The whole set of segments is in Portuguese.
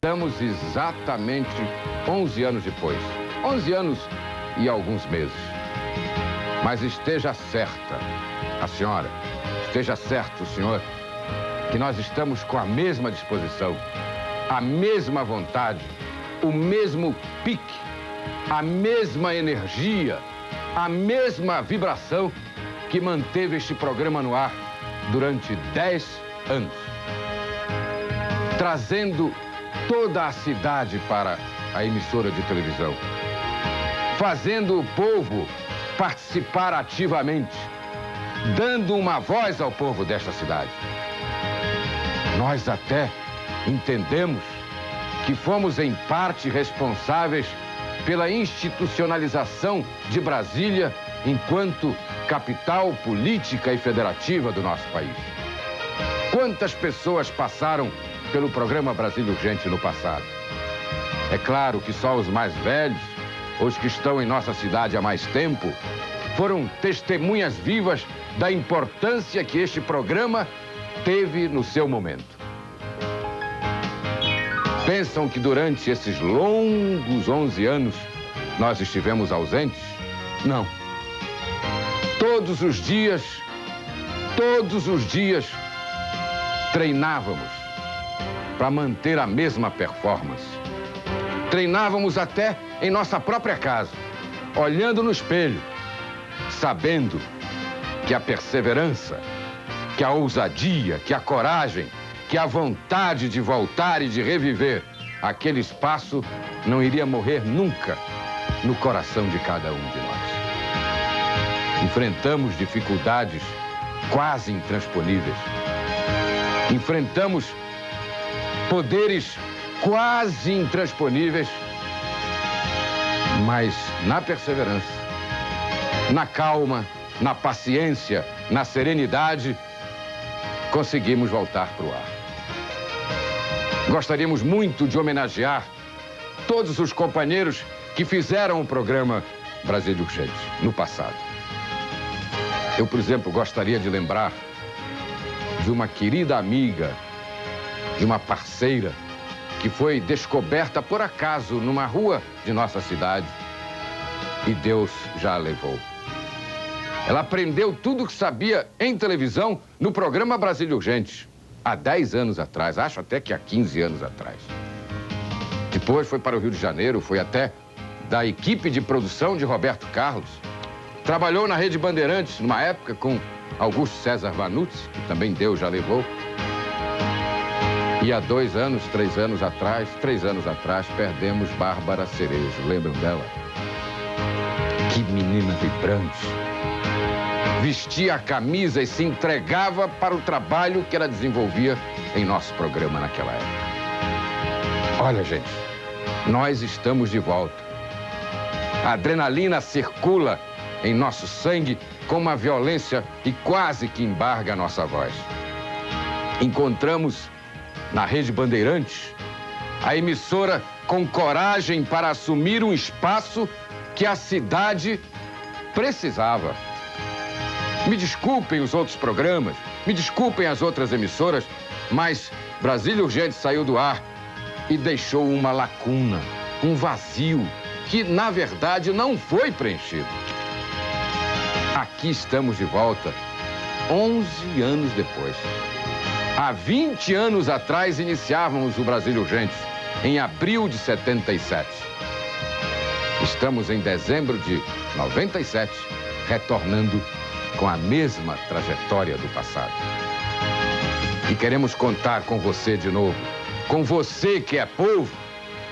Estamos exatamente 11 anos depois. 11 anos e alguns meses. Mas esteja certa, a senhora, esteja certo, senhor, que nós estamos com a mesma disposição, a mesma vontade, o mesmo pique, a mesma energia, a mesma vibração que manteve este programa no ar durante 10 anos. Trazendo toda a cidade para a emissora de televisão. Fazendo o povo participar ativamente, dando uma voz ao povo desta cidade. Nós até entendemos que fomos em parte responsáveis pela institucionalização de Brasília enquanto capital política e federativa do nosso país. Quantas pessoas passaram pelo programa Brasília Urgente no passado? É claro que só os mais velhos, os que estão em nossa cidade há mais tempo, foram testemunhas vivas da importância que este programa teve no seu momento. Pensam que durante esses longos 11 anos nós estivemos ausentes? Não. Todos os dias, treinávamos para manter a mesma performance. Treinávamos até em nossa própria casa, olhando no espelho, sabendo que a perseverança, que a ousadia, que a coragem, que a vontade de voltar e de reviver aquele espaço não iria morrer nunca no coração de cada um de nós. Enfrentamos dificuldades quase intransponíveis. Enfrentamos poderes quase intransponíveis, mas na perseverança, na calma, na paciência, na serenidade, conseguimos voltar para o ar. Gostaríamos muito de homenagear todos os companheiros que fizeram o programa Brasília Urgente no passado. Eu, por exemplo, gostaria de lembrar de uma querida amiga, de uma parceira, que foi descoberta por acaso numa rua de nossa cidade e Deus já a levou. Ela aprendeu tudo o que sabia em televisão no programa Brasília Urgente, há 10 anos atrás, acho até que há 15 anos atrás. Depois foi para o Rio de Janeiro, foi até da equipe de produção de Roberto Carlos. Trabalhou na Rede Bandeirantes, numa época, com Augusto César Vanucci, que também Deus já levou. E há 2 anos, 3 anos atrás, perdemos Bárbara Cerejo. Lembram dela? Que menina vibrante. Vestia a camisa e se entregava para o trabalho que ela desenvolvia em nosso programa naquela época. Olha, gente, nós estamos de volta. A adrenalina circula em nosso sangue com uma violência que quase que embarga a nossa voz. Encontramos na Rede Bandeirantes a emissora com coragem para assumir um espaço que a cidade precisava. Me desculpem os outros programas, me desculpem as outras emissoras, mas Brasília Urgente saiu do ar e deixou uma lacuna, um vazio, que na verdade não foi preenchido. Aqui estamos de volta, 11 anos depois. Há 20 anos atrás iniciávamos o Brasília Urgente, em abril de 77. Estamos em dezembro de 97, retornando com a mesma trajetória do passado. E queremos contar com você de novo, com você que é povo,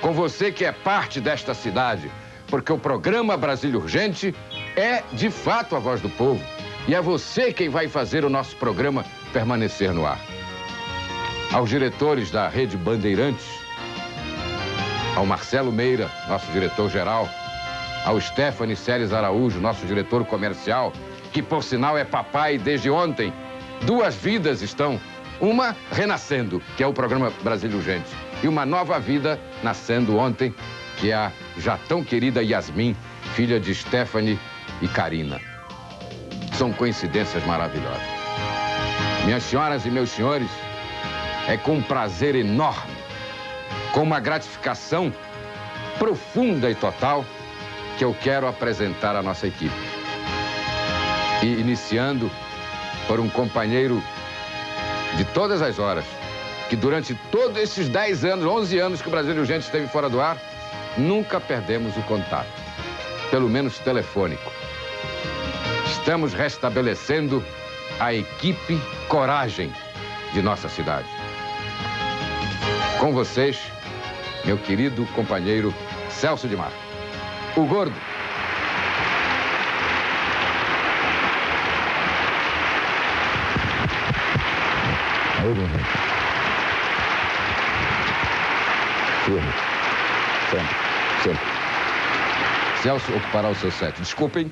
com você que é parte desta cidade, porque o programa Brasília Urgente é, de fato, a voz do povo. E é você quem vai fazer o nosso programa permanecer no ar. Aos diretores da Rede Bandeirantes, ao Marcelo Meira, nosso diretor-geral, ao Stephanie Celes Araújo, nosso diretor comercial, que, por sinal, é papai desde ontem. 2 vidas estão, uma renascendo, que é o programa Brasília Urgente, e uma nova vida nascendo ontem, que é a já tão querida Yasmin, filha de Stephanie e Karina. São coincidências maravilhosas. Minhas senhoras e meus senhores, é com prazer enorme com uma gratificação profunda e total, que eu quero apresentar à nossa equipe. E iniciando por um companheiro de todas as horas, que durante todos esses 10 anos, 11 anos que o Brasil Urgente esteve fora do ar, nunca perdemos o contato, pelo menos telefônico. Estamos restabelecendo a equipe Coragem de nossa cidade. Com vocês, meu querido companheiro Celso de Marco, o Gordo. Aí, meu irmão. Firme. Sempre. Celso ocupará o seu set. Desculpem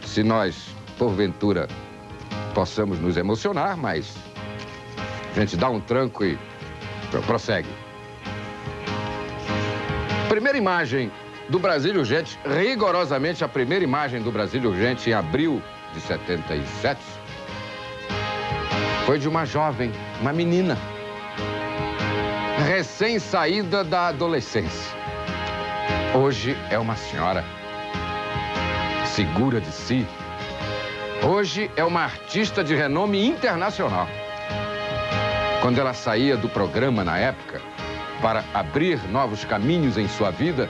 se nós, porventura, possamos nos emocionar, mas a gente dá um tranco e prossegue. Primeira imagem do Brasil Urgente, rigorosamente a primeira imagem do Brasil Urgente em abril de 77, foi de uma jovem, uma menina, recém-saída da adolescência. Hoje é uma senhora segura de si. Hoje é uma artista de renome internacional. Quando ela saía do programa na época para abrir novos caminhos em sua vida,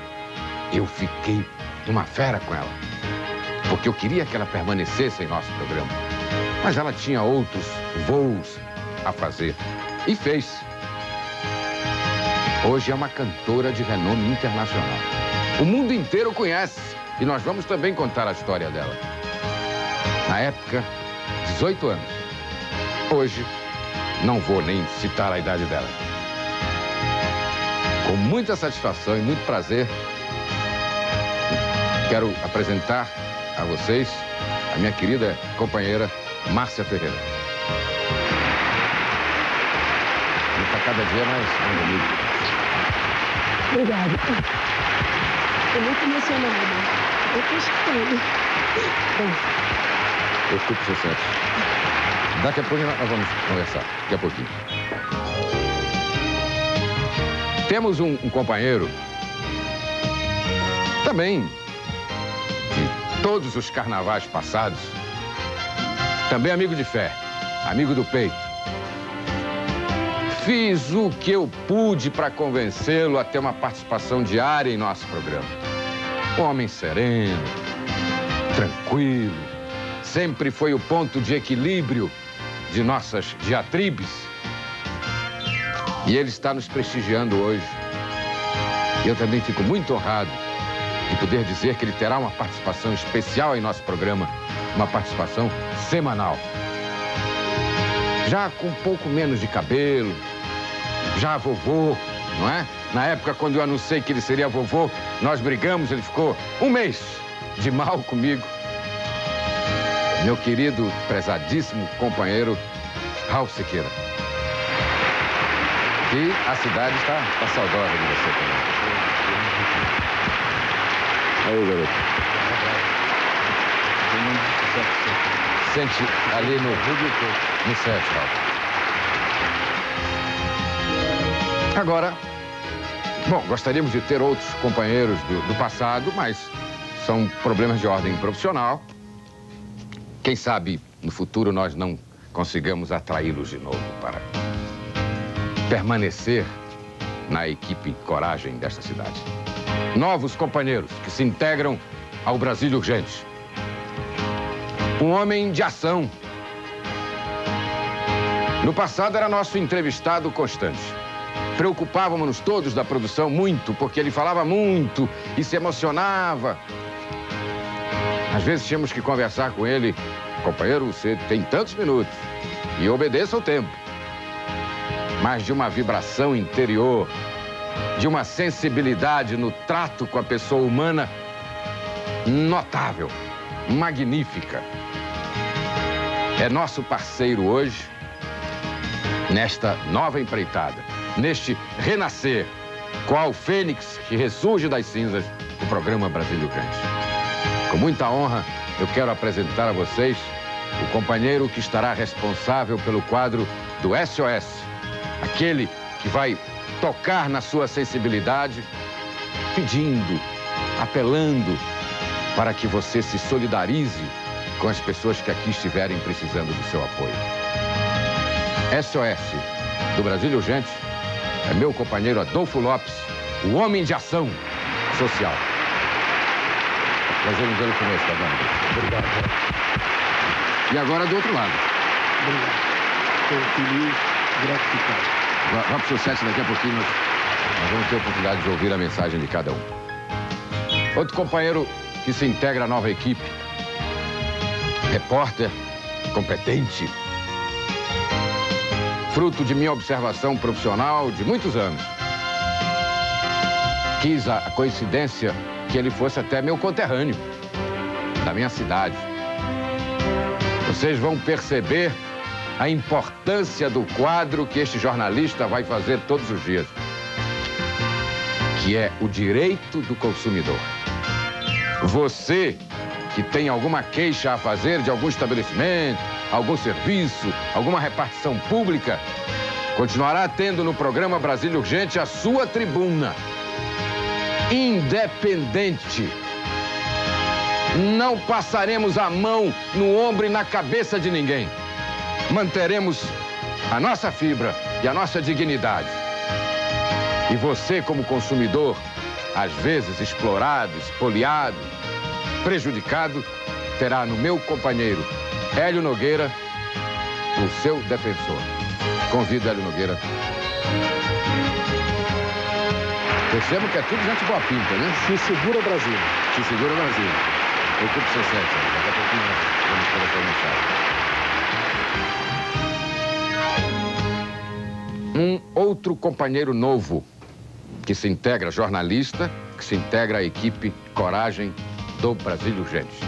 eu fiquei uma fera com ela, porque eu queria que ela permanecesse em nosso programa. Mas ela tinha outros voos a fazer e fez. Hoje é uma cantora de renome internacional. O mundo inteiro conhece e nós vamos também contar a história dela. Na época, 18 anos. Hoje, não vou nem citar a idade dela. Com muita satisfação e muito prazer, quero apresentar a vocês a minha querida companheira Márcia Ferreira. Ele está cada dia mais bonito. Obrigada. Estou muito emocionada. Eu estou escutando. Desculpe, seu Celso. Daqui a pouquinho nós vamos conversar. Daqui a pouquinho. Temos um companheiro também de todos os carnavais passados. Também amigo de fé, amigo do peito. Fiz o que eu pude para convencê-lo a ter uma participação diária em nosso programa. Um homem sereno, tranquilo, sempre foi o ponto de equilíbrio de nossas diatribes. E ele está nos prestigiando hoje. E eu também fico muito honrado de poder dizer que ele terá uma participação especial em nosso programa, uma participação semanal. Já com um pouco menos de cabelo, já vovô, não é? Na época, quando eu anunciei que ele seria vovô, nós brigamos, ele ficou um mês de mal comigo. Meu querido, prezadíssimo companheiro Raul Siqueira. E a cidade está saudosa de você também. Aí, garoto. Sente ali no set, Raul. Agora, bom, gostaríamos de ter outros companheiros do passado, mas são problemas de ordem profissional. Quem sabe no futuro nós não consigamos atraí-los de novo para permanecer na equipe Coragem desta cidade. Novos companheiros que se integram ao Brasil Urgente. Um homem de ação. No passado era nosso entrevistado constante. Preocupávamos-nos todos da produção muito, porque ele falava muito e se emocionava. Às vezes tínhamos que conversar com ele. Companheiro, você tem tantos minutos e obedeça o tempo. Mas de uma vibração interior, de uma sensibilidade no trato com a pessoa humana notável, magnífica. É nosso parceiro hoje nesta nova empreitada, neste renascer, qual fênix que ressurge das cinzas do programa Brasil Urgente. Com muita honra, eu quero apresentar a vocês o companheiro que estará responsável pelo quadro do SOS, aquele que vai tocar na sua sensibilidade, pedindo, apelando para que você se solidarize com as pessoas que aqui estiverem precisando do seu apoio. SOS do Brasília Urgente é meu companheiro Adolfo Lopes, o homem de ação social. Prazer em vê-lo conosco, Adolfo. Obrigado. E agora do outro lado. Obrigado. Estou feliz, gratificado. Vá para o seu set daqui a pouquinho, nós vamos ter a oportunidade de ouvir a mensagem de cada um. Outro companheiro que se integra à nova equipe, repórter competente, fruto de minha observação profissional de muitos anos. Quis a coincidência que ele fosse até meu conterrâneo, da minha cidade. Vocês vão perceber a importância do quadro que este jornalista vai fazer todos os dias, que é o direito do consumidor. Você que tem alguma queixa a fazer de algum estabelecimento, algum serviço, alguma repartição pública, continuará tendo no programa Brasília Urgente a sua tribuna. Independente. Não passaremos a mão no ombro e na cabeça de ninguém. Manteremos a nossa fibra e a nossa dignidade. E você, como consumidor, às vezes explorado, espoliado, prejudicado, terá no meu companheiro Hélio Nogueira o seu defensor. Convido Hélio Nogueira. Percebo que é tudo gente boa pinta, né? Se segura, Brasil. Se segura, Brasil. Ocupe seu set. Daqui a pouquinho nós vamos ter essa mensagem. Um outro companheiro novo que se integra, jornalista, que se integra à equipe Coragem do Brasília Urgente.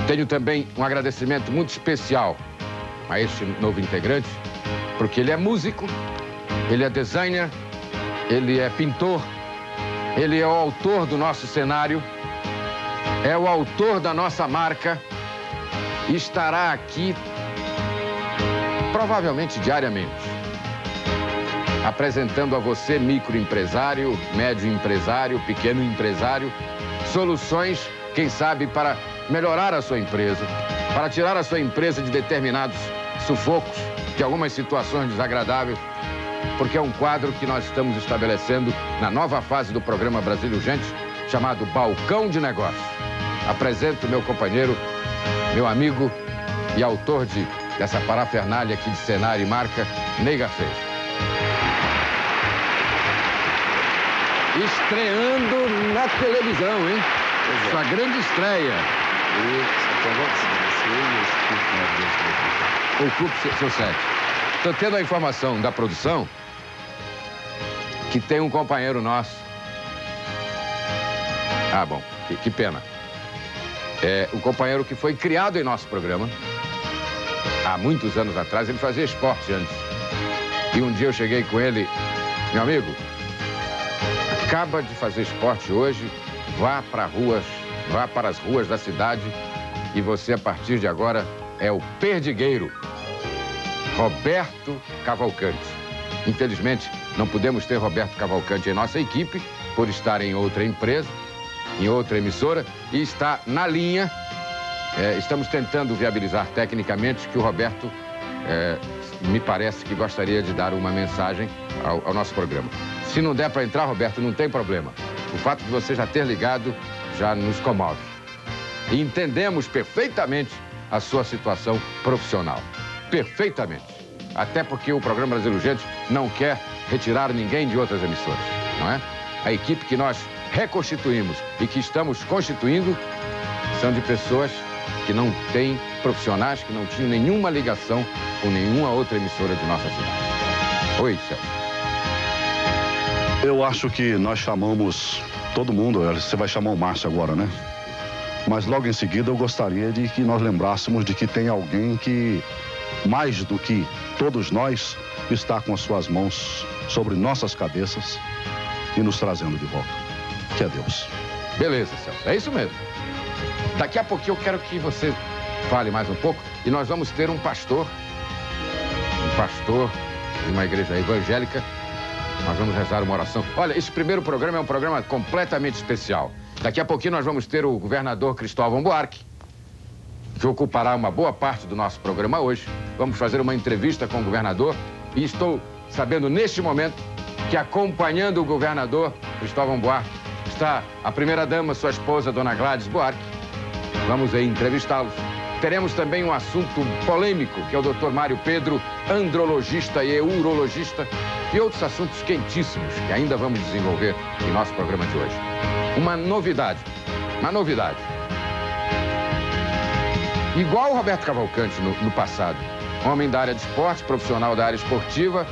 Tenho também um agradecimento muito especial a este novo integrante, porque ele é músico, ele é designer, ele é pintor, ele é o autor do nosso cenário, é o autor da nossa marca e estará aqui provavelmente diariamente, apresentando a você, microempresário, médio empresário, pequeno empresário, soluções, quem sabe, para melhorar a sua empresa, para tirar a sua empresa de determinados sufocos, de algumas situações desagradáveis, porque é um quadro que nós estamos estabelecendo na nova fase do programa Brasília Urgente, chamado Balcão de Negócios. Apresento meu companheiro, meu amigo e autor dessa parafernália aqui de cenário e marca, Ney Garcês. Estreando na televisão, hein? Sua grande estreia. Ocupe seu set. Estou tendo a informação da produção que tem um companheiro nosso. Ah, bom, que pena. É um companheiro que foi criado em nosso programa. Há muitos anos atrás, ele fazia esporte antes. E um dia eu cheguei com ele, meu amigo, acaba de fazer esporte hoje, vá para as ruas da cidade e você, a partir de agora, é o perdigueiro Roberto Cavalcante. Infelizmente, não podemos ter Roberto Cavalcante em nossa equipe, por estar em outra empresa, em outra emissora, e está na linha. Estamos tentando viabilizar tecnicamente que o Roberto, me parece que gostaria de dar uma mensagem ao nosso programa. Se não der para entrar, Roberto, não tem problema. O fato de você já ter ligado já nos comove. E entendemos perfeitamente a sua situação profissional. Perfeitamente. Até porque o programa Brasília Urgente não quer retirar ninguém de outras emissoras, não é? A equipe que nós reconstituímos e que estamos constituindo são de pessoas que não têm, profissionais que não tinham nenhuma ligação com nenhuma outra emissora de nossa cidade. Oi, Celso. Eu acho que nós chamamos todo mundo, você vai chamar o Márcio agora, né? Mas logo em seguida eu gostaria de que nós lembrássemos de que tem alguém que, mais do que todos nós, está com as suas mãos sobre nossas cabeças e nos trazendo de volta, que é Deus. Beleza, Celso, é isso mesmo. Daqui a pouquinho eu quero que você fale mais um pouco e nós vamos ter um pastor de uma igreja evangélica Nós vamos rezar uma oração. Olha, esse primeiro programa é um programa completamente especial. Daqui a pouquinho nós vamos ter o governador Cristóvão Buarque, que ocupará uma boa parte do nosso programa hoje. Vamos fazer uma entrevista com o governador e estou sabendo neste momento que acompanhando o governador Cristóvão Buarque está a primeira-dama, sua esposa, Dona Gladys Buarque. Vamos aí entrevistá-los. Teremos também um assunto polêmico, que é o Dr. Mário Pedro, andrologista e urologista, e outros assuntos quentíssimos que ainda vamos desenvolver em nosso programa de hoje. Uma novidade. Igual o Roberto Cavalcante no passado, homem da área de esporte, profissional da área esportiva,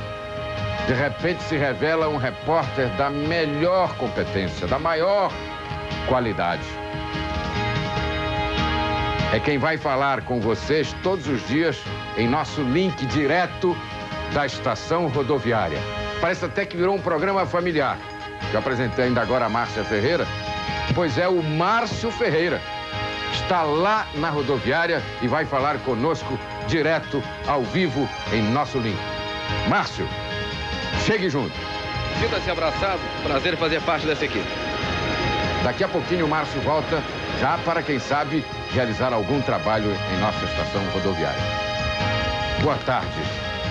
de repente se revela um repórter da melhor competência, da maior qualidade. É quem vai falar com vocês todos os dias em nosso link direto da estação rodoviária. Parece até que virou um programa familiar. Eu apresentei ainda agora a Márcia Ferreira, pois é o Márcio Ferreira. Está lá na rodoviária e vai falar conosco direto, ao vivo, em nosso link. Márcio, chegue junto. Sinta-se abraçado, prazer fazer parte dessa equipe. Daqui a pouquinho o Márcio volta, já para, quem sabe, realizar algum trabalho em nossa estação rodoviária. Boa tarde,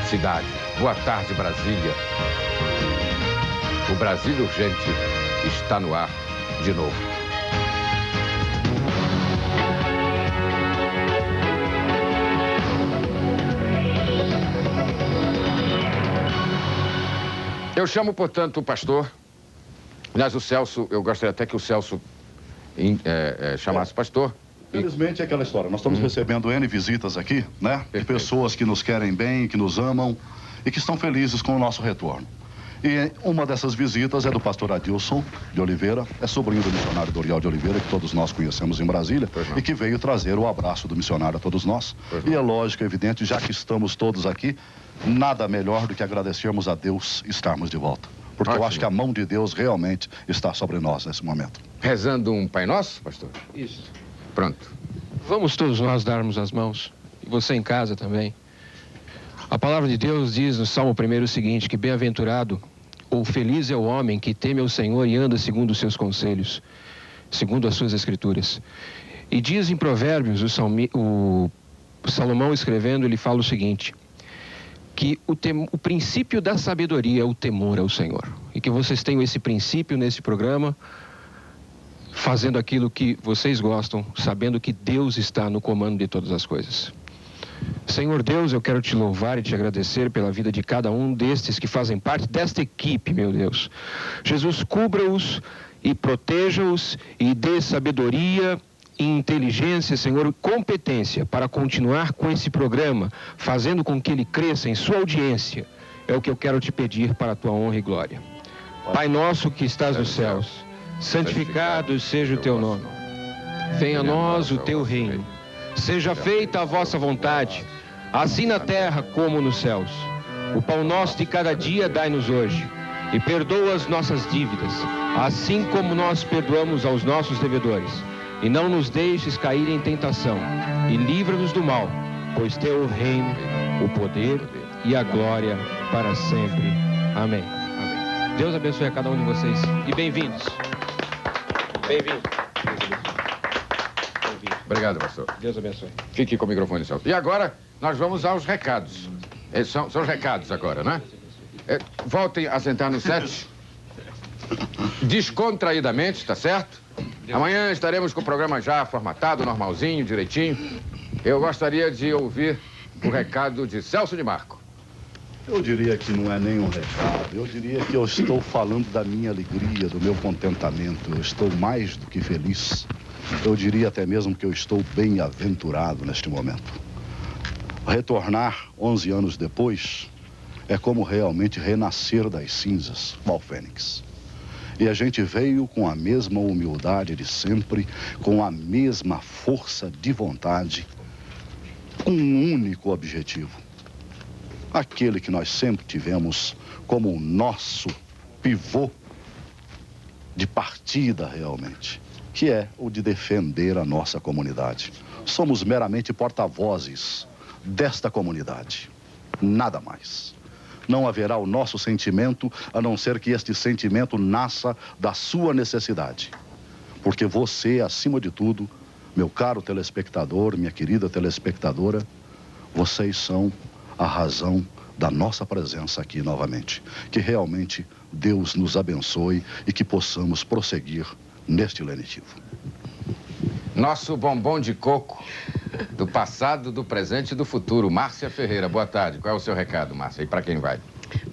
cidade. Boa tarde, Brasília. O Brasil Urgente está no ar de novo. Eu chamo, portanto, o pastor. Aliás, o Celso, eu gostaria até que o Celso chamasse o pastor. Infelizmente é aquela história. Nós estamos recebendo N visitas aqui, né? Perfeito. De pessoas que nos querem bem, que nos amam e que estão felizes com o nosso retorno. E uma dessas visitas é do pastor Adilson de Oliveira, é sobrinho do missionário Dorival de Oliveira, que todos nós conhecemos em Brasília, e que veio trazer o abraço do missionário a todos nós. E é lógico, é evidente, já que estamos todos aqui, nada melhor do que agradecermos a Deus e estarmos de volta. Porque eu acho que a mão de Deus realmente está sobre nós nesse momento. Rezando um Pai Nosso, pastor? Isso. Pronto. Vamos todos nós darmos as mãos, e você em casa também. A palavra de Deus diz no Salmo 1 o seguinte, que bem-aventurado ou feliz é o homem que teme ao Senhor e anda segundo os seus conselhos, segundo as suas escrituras. E diz em Provérbios, o Salomão escrevendo, ele fala o seguinte, que o princípio da sabedoria é o temor ao Senhor. E que vocês tenham esse princípio nesse programa, fazendo aquilo que vocês gostam, sabendo que Deus está no comando de todas as coisas. Senhor Deus, eu quero te louvar e te agradecer pela vida de cada um destes que fazem parte desta equipe, meu Deus. Jesus, cubra-os e proteja-os e dê sabedoria e inteligência, Senhor, e competência para continuar com esse programa, fazendo com que ele cresça em sua audiência. É o que eu quero te pedir para a tua honra e glória. Pai nosso que estás nos céus, santificado seja o teu nome. Venha a nós o teu reino. Seja feita a vossa vontade, assim na terra como nos céus. O pão nosso de cada dia dai-nos hoje, e perdoa as nossas dívidas, assim como nós perdoamos aos nossos devedores. E não nos deixes cair em tentação, e livra-nos do mal, pois teu é o reino, o poder e a glória para sempre. Amém. Amém. Deus abençoe a cada um de vocês, e bem-vindos. Bem-vindos. Obrigado, pastor. Deus abençoe. Fique com o microfone, Celso. E agora, nós vamos aos recados. São os recados agora, né? Voltem a sentar no set. Descontraídamente, tá certo? Amanhã estaremos com o programa já formatado, normalzinho, direitinho. Eu gostaria de ouvir o recado de Celso de Marco. Eu diria que não é nenhum recado. Eu diria que eu estou falando da minha alegria, do meu contentamento. Eu estou mais do que feliz. Eu diria até mesmo que eu estou bem-aventurado neste momento. Retornar 11 anos depois é como realmente renascer das cinzas, qual fênix. E a gente veio com a mesma humildade de sempre, com a mesma força de vontade, com um único objetivo. Aquele que nós sempre tivemos como o nosso pivô de partida realmente, que é o de defender a nossa comunidade. Somos meramente porta-vozes desta comunidade, nada mais. não haverá o nosso sentimento, a não ser que este sentimento nasça da sua necessidade. Porque você, acima de tudo, meu caro telespectador, minha querida telespectadora, vocês são a razão da nossa presença aqui novamente. Que realmente Deus nos abençoe e que possamos prosseguir neste lenitivo. Nosso bombom de coco do passado, do presente e do futuro. Márcia Ferreira, boa tarde. Qual é o seu recado, Márcia? E para quem vai?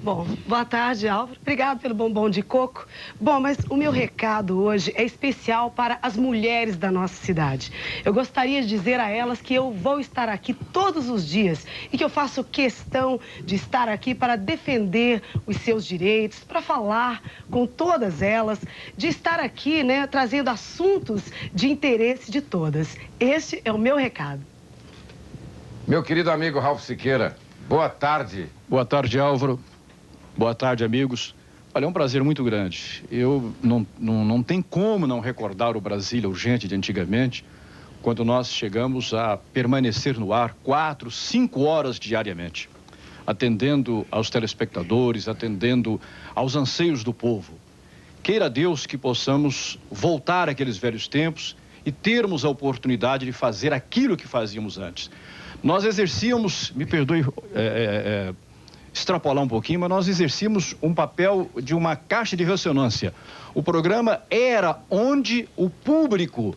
Bom, boa tarde, Álvaro. Obrigado pelo bombom de coco. Bom, mas o meu recado hoje é especial para as mulheres da nossa cidade. Eu gostaria de dizer a elas que eu vou estar aqui todos os dias e que eu faço questão de estar aqui para defender os seus direitos, para falar com todas elas, de estar aqui, né, trazendo assuntos de interesse de todas. Este é o meu recado. Meu querido amigo Ralph Siqueira, boa tarde. Boa tarde, Álvaro. Boa tarde, amigos. Olha, é um prazer muito grande. Eu não tem como não recordar o Brasília Urgente de antigamente, quando nós chegamos a permanecer no ar 4, 5 horas diariamente, atendendo aos telespectadores, atendendo aos anseios do povo. Queira Deus que possamos voltar àqueles velhos tempos e termos a oportunidade de fazer aquilo que fazíamos antes. Nós exercíamos, me perdoe extrapolar um pouquinho, mas nós exercíamos um papel de uma caixa de ressonância. O programa era onde o público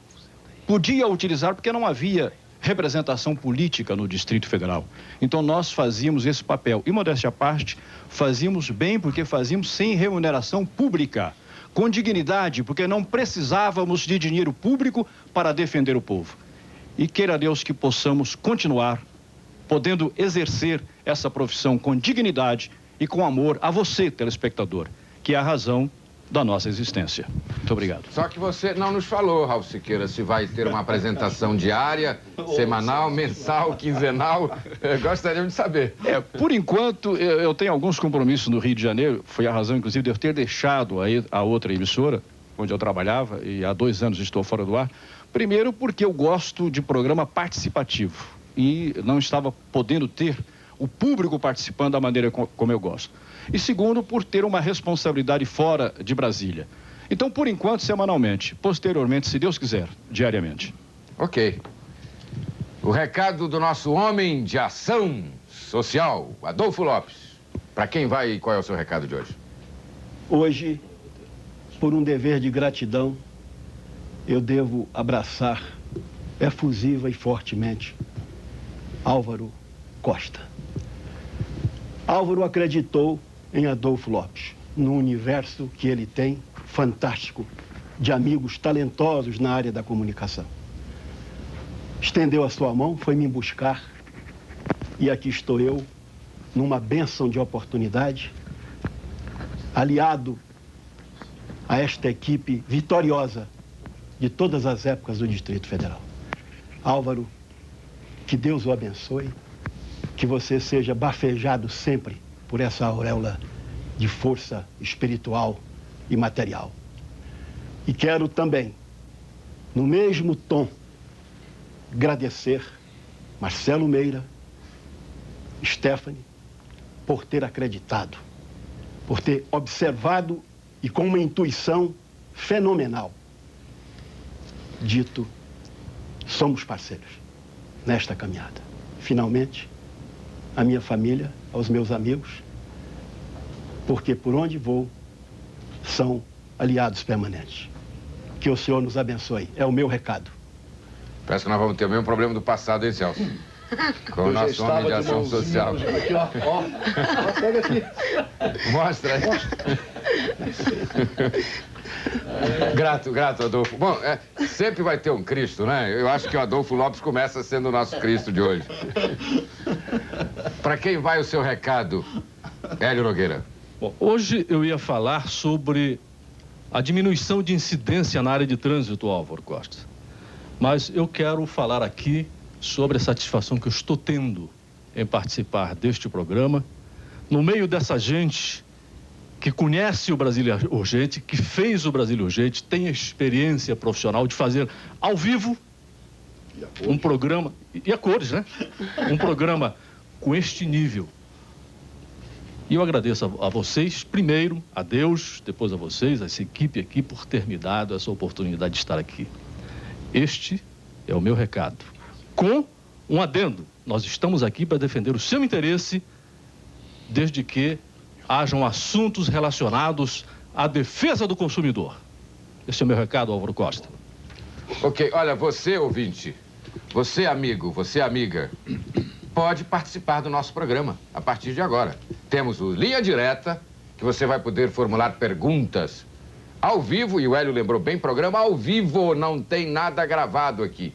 podia utilizar, porque não havia representação política no Distrito Federal. Então nós fazíamos esse papel. E, modéstia à parte, fazíamos bem porque fazíamos sem remuneração pública, com dignidade, porque não precisávamos de dinheiro público para defender o povo. E queira Deus que possamos continuar podendo exercer essa profissão com dignidade e com amor a você, telespectador, que é a razão da nossa existência. Muito obrigado. Só que você não nos falou, Ralph Siqueira, se vai ter uma apresentação diária, semanal, mensal, quinzenal. Gostaríamos de saber. Por enquanto, eu tenho alguns compromissos no Rio de Janeiro. Foi a razão, inclusive, de eu ter deixado a outra emissora, onde eu trabalhava, e há 2 anos estou fora do ar. Primeiro, porque eu gosto de programa participativo e não estava podendo ter o público participando da maneira como eu gosto. E segundo, por ter uma responsabilidade fora de Brasília. Então, por enquanto, semanalmente. Posteriormente, se Deus quiser, diariamente. Ok. O recado do nosso homem de ação social, Adolfo Lopes. Para quem vai e qual é o seu recado de hoje? Hoje, por um dever de gratidão, eu devo abraçar efusiva e fortemente Álvaro Costa. Álvaro acreditou em Adolfo Lopes, no universo que ele tem, fantástico, de amigos talentosos na área da comunicação. Estendeu a sua mão, foi me buscar, e aqui estou eu, numa bênção de oportunidade, aliado a esta equipe vitoriosa de todas as épocas do Distrito Federal. Álvaro, que Deus o abençoe, que você seja bafejado sempre por essa auréola de força espiritual e material. E quero também, no mesmo tom, agradecer Marcelo Meira, Stephanie, por ter acreditado, por ter observado e com uma intuição fenomenal, dito, somos parceiros nesta caminhada. Finalmente, a minha família, aos meus amigos, porque por onde vou, são aliados permanentes. Que o Senhor nos abençoe. É o meu recado. Parece que nós vamos ter o mesmo problema do passado, hein, Celso? Com o nosso homem de ação social. Aqui, ó. Pega aqui. Mostra aí. Grato, Adolfo. Bom, sempre vai ter um Cristo, né? Eu acho que o Adolfo Lopes começa sendo o nosso Cristo de hoje. Para quem vai o seu recado, Hélio Nogueira? Bom, hoje eu ia falar sobre a diminuição de incidência na área de trânsito, Álvaro Costa. Mas eu quero falar aqui sobre a satisfação que eu estou tendo em participar deste programa, no meio dessa gente que conhece o Brasília Urgente, que fez o Brasília Urgente, tem a experiência profissional de fazer ao vivo um programa, e a cores, né? Um programa com este nível. E eu agradeço a vocês, primeiro, a Deus, depois a vocês, a essa equipe aqui, por ter me dado essa oportunidade de estar aqui. Este é o meu recado. Com um adendo, nós estamos aqui para defender o seu interesse, desde que hajam assuntos relacionados à defesa do consumidor. Esse é o meu recado, Álvaro Costa. Ok, olha, você, ouvinte, você, amigo, você, amiga, pode participar do nosso programa a partir de agora. Temos o Linha Direta, que você vai poder formular perguntas ao vivo, e o Hélio lembrou bem, programa ao vivo, não tem nada gravado aqui.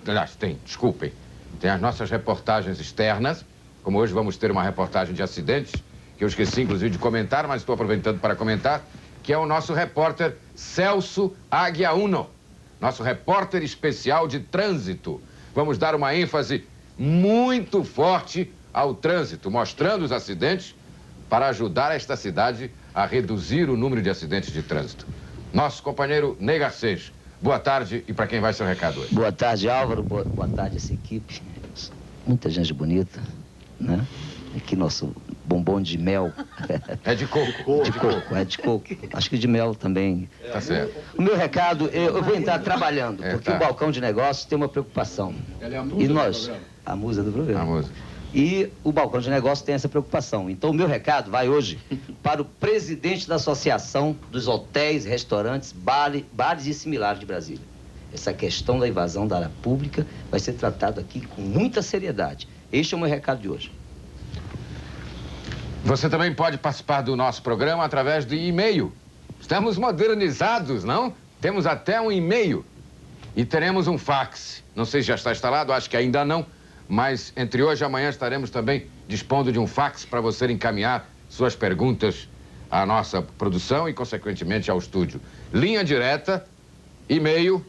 Aliás, desculpem, tem as nossas reportagens externas, como hoje vamos ter uma reportagem de acidentes, que eu esqueci, inclusive, de comentar, mas estou aproveitando para comentar, que é o nosso repórter Celso Águia Uno, nosso repórter especial de trânsito. Vamos dar uma ênfase muito forte ao trânsito, mostrando os acidentes para ajudar esta cidade a reduzir o número de acidentes de trânsito. Nosso companheiro Ney Garcês, boa tarde, e para quem vai seu recado hoje? Boa tarde, Álvaro, boa tarde essa equipe. Muita gente bonita, né? Aqui nosso bombom de mel. É de coco. É de coco. Acho que de mel também. Tá certo. O meu recado, eu vou entrar trabalhando, porque o balcão de negócios tem uma preocupação. Ela é a musa E nós, do programa. a musa do programa. A musa. E o balcão de negócios tem essa preocupação. Então, o meu recado vai hoje para o presidente da Associação dos Hotéis, Restaurantes, Bares e Similares de Brasília. Essa questão da invasão da área pública vai ser tratada aqui com muita seriedade. Este é o meu recado de hoje. Você também pode participar do nosso programa através do e-mail. Estamos modernizados, não? Temos até um e-mail. E teremos um fax. Não sei se já está instalado, acho que ainda não. Mas entre hoje e amanhã estaremos também dispondo de um fax para você encaminhar suas perguntas à nossa produção e, consequentemente, ao estúdio. Linha direta, e-mail,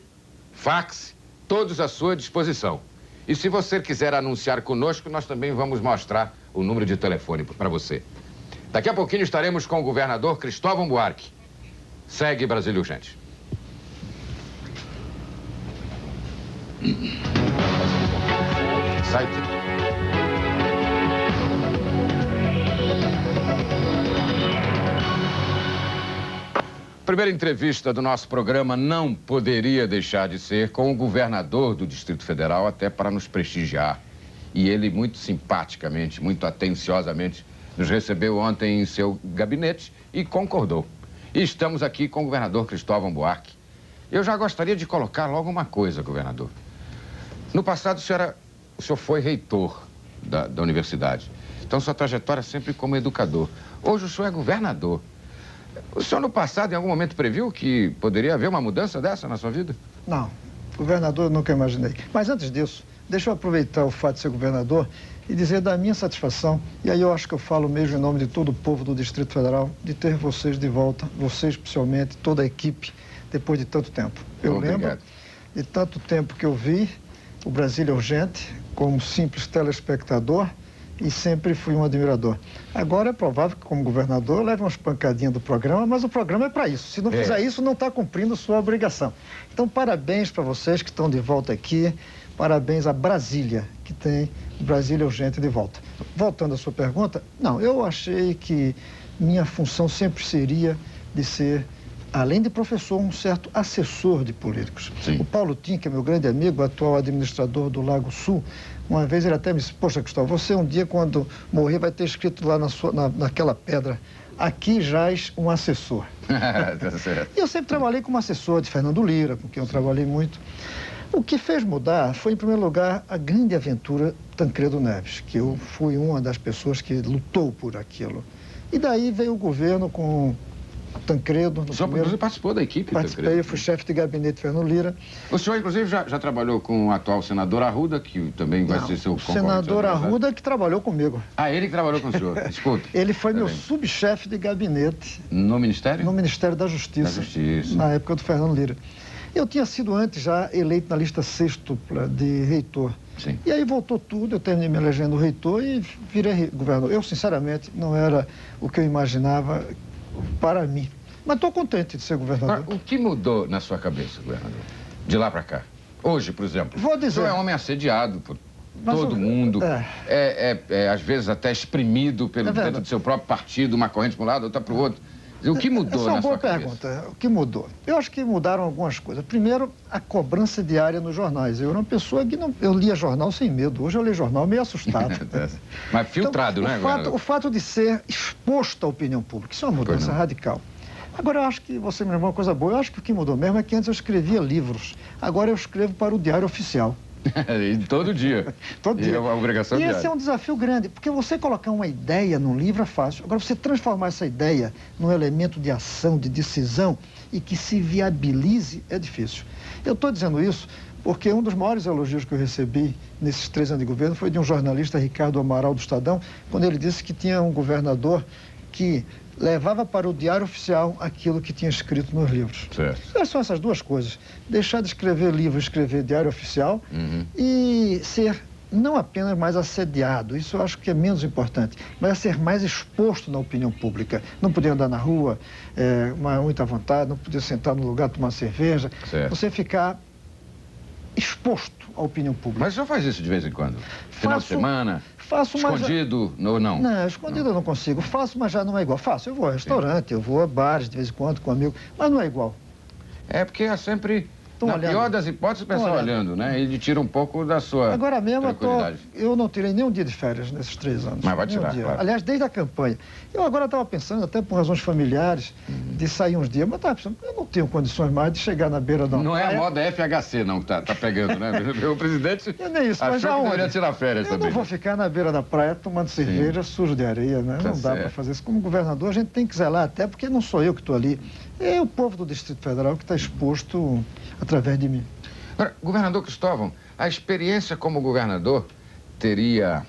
fax, todos à sua disposição. E se você quiser anunciar conosco, nós também vamos mostrar o número de telefone para você. Daqui a pouquinho estaremos com o governador Cristóvão Buarque. Segue Brasília Urgente. Sai. Primeira entrevista do nosso programa não poderia deixar de ser com o governador do Distrito Federal, até para nos prestigiar. E ele, muito simpaticamente, muito atenciosamente, nos recebeu ontem em seu gabinete e concordou. E estamos aqui com o governador Cristóvão Buarque. Eu já gostaria de colocar logo uma coisa, governador. No passado, o senhor foi reitor da universidade. Então, sua trajetória sempre como educador. Hoje, o senhor é governador. O senhor, no passado, em algum momento, previu que poderia haver uma mudança dessa na sua vida? Não. Governador, eu nunca imaginei. Mas antes disso, deixa eu aproveitar o fato de ser governador e dizer da minha satisfação, e aí eu acho que eu falo mesmo em nome de todo o povo do Distrito Federal, de ter vocês de volta, vocês especialmente, toda a equipe, depois de tanto tempo. Eu lembro de tanto tempo que eu vi o Brasília Urgente como simples telespectador e sempre fui um admirador. Agora é provável que, como governador, eu leve umas pancadinhas do programa, mas o programa é para isso. Se não fizer isso, não está cumprindo sua obrigação. Então, parabéns para vocês que estão de volta aqui, parabéns a Brasília, que tem o Brasília Urgente de volta. Voltando à sua pergunta, não, eu achei que minha função sempre seria de ser, além de professor, um certo assessor de políticos. Sim. O Paulo Tim, que é meu grande amigo, atual administrador do Lago Sul, uma vez ele até me disse, poxa, Cristóvão, você um dia, quando morrer, vai ter escrito lá naquela pedra, aqui jaz um assessor. Tá certo. E eu sempre trabalhei como assessor de Fernando Lira, com quem eu trabalhei muito. O que fez mudar foi, em primeiro lugar, a grande aventura Tancredo Neves, que eu fui uma das pessoas que lutou por aquilo. E daí veio o governo com Tancredo. O senhor, inclusive, participou da equipe? Participei, Tancredo. eu fui chefe de gabinete de Fernando Lira. O senhor, inclusive, já trabalhou com o atual senador Arruda, que também vai ser seu concorrente. O senador Arruda que trabalhou comigo. Ah, ele que trabalhou com o senhor. Desculpe. Ele foi meu subchefe de gabinete. No Ministério? No Ministério da Justiça. Da Justiça. Na época do Fernando Lira. Eu tinha sido antes já eleito na lista sextupla de reitor. Sim. E aí voltou tudo, eu terminei me elegendo reitor e virei governador. Eu, sinceramente, não era o que eu imaginava para mim. Mas estou contente de ser governador. Agora, o que mudou na sua cabeça, governador? De lá para cá? Hoje, por exemplo. Vou dizer. O senhor é um homem assediado por Mas todo mundo, às vezes até exprimido dentro do seu próprio partido, uma corrente para um lado, outra para o outro. O que mudou na sua cabeça? Essa é uma boa pergunta. O que mudou? Eu acho que mudaram algumas coisas. Primeiro, a cobrança diária nos jornais. Eu era uma pessoa que não... Eu lia jornal sem medo. Hoje eu leio jornal meio assustado. Mas filtrado, então, né? O fato de ser exposto à opinião pública, isso é uma mudança radical. Agora, eu acho que você me lembrou uma coisa boa. Eu acho que o que mudou mesmo é que antes eu escrevia livros. Agora eu escrevo para o Diário Oficial. Todo dia. Todo dia. É uma obrigação E diária. esse é um desafio grande, porque você colocar uma ideia num livro é fácil. Agora, você transformar essa ideia num elemento de ação, de decisão e que se viabilize é difícil. Eu estou dizendo isso porque um dos maiores elogios que eu recebi nesses 3 anos de governo foi de um jornalista, Ricardo Amaral, do Estadão, quando ele disse que tinha um governador que levava para o Diário Oficial aquilo que tinha escrito nos livros. Certo. São essas duas coisas. Deixar de escrever livro, escrever Diário Oficial e ser não apenas mais assediado, isso eu acho que é menos importante, mas ser mais exposto na opinião pública. Não poder andar na rua, muita vontade, não poder sentar no lugar, tomar cerveja. Certo. Você ficar exposto à opinião pública. Mas o senhor faz isso de vez em quando? Final de semana? Faço, escondido ou não? Não, escondido eu não consigo. Faço, mas já não é igual. Faço, eu vou a restaurante, eu vou a bares de vez em quando com amigos, mas não é igual. É porque é sempre, na pior das hipóteses, o pessoal olhando, né? Ele tira um pouco da sua Agora mesmo tranquilidade. eu não tirei nenhum dia de férias nesses 3 anos. Mas vai tirar, claro. Aliás, desde a campanha. Eu agora estava pensando, até por razões familiares, de sair uns dias, mas estava pensando, eu não tenho condições mais de chegar na beira da praia. Não é a moda FHC, não, que tá pegando, né? O presidente nem isso, mas achou que deveria tirar férias também. Eu não vou ficar na beira da praia tomando cerveja sujo de areia, né? Não dá para fazer isso. Como governador, a gente tem que zelar até, porque não sou eu que estou ali. É o povo do Distrito Federal que está exposto através de mim. Agora, governador Cristóvão, a experiência como governador teria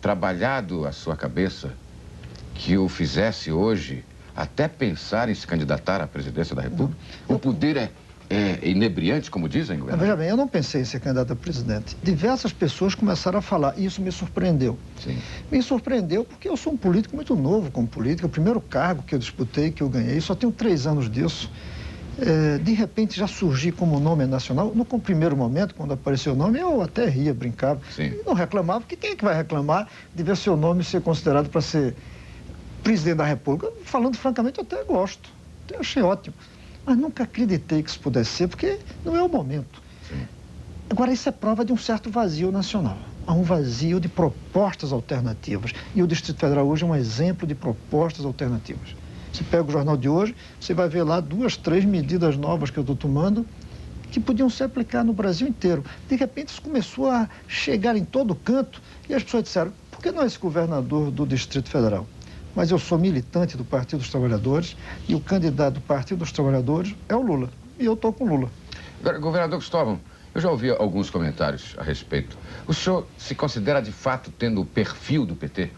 trabalhado a sua cabeça que o fizesse hoje até pensar em se candidatar à presidência da República? O poder é inebriante, como dizem, governador? Veja bem, eu não pensei em ser candidato a presidente. Diversas pessoas começaram a falar e isso me surpreendeu. Sim. Me surpreendeu porque eu sou um político muito novo como político. O primeiro cargo que eu disputei, que eu ganhei, só tenho 3 anos disso. De repente já surgi como nome nacional. No primeiro momento, quando apareceu o nome, eu até ria, brincava. Sim. Não reclamava, porque quem é que vai reclamar de ver seu nome ser considerado para ser presidente da República? Falando francamente, eu até gosto. Até achei ótimo. Mas nunca acreditei que isso pudesse ser, porque não é o momento. Sim. Agora, isso é prova de um certo vazio nacional. Há um vazio de propostas alternativas. E o Distrito Federal hoje é um exemplo de propostas alternativas. Você pega o jornal de hoje, você vai ver lá 2, 3 medidas novas que eu estou tomando que podiam ser aplicadas no Brasil inteiro. De repente, isso começou a chegar em todo canto e as pessoas disseram, por que não é esse governador do Distrito Federal? Mas eu sou militante do Partido dos Trabalhadores e o candidato do Partido dos Trabalhadores é o Lula. E eu estou com o Lula. Governador Cristóvão, eu já ouvi alguns comentários a respeito. O senhor se considera, de fato, tendo o perfil do PT?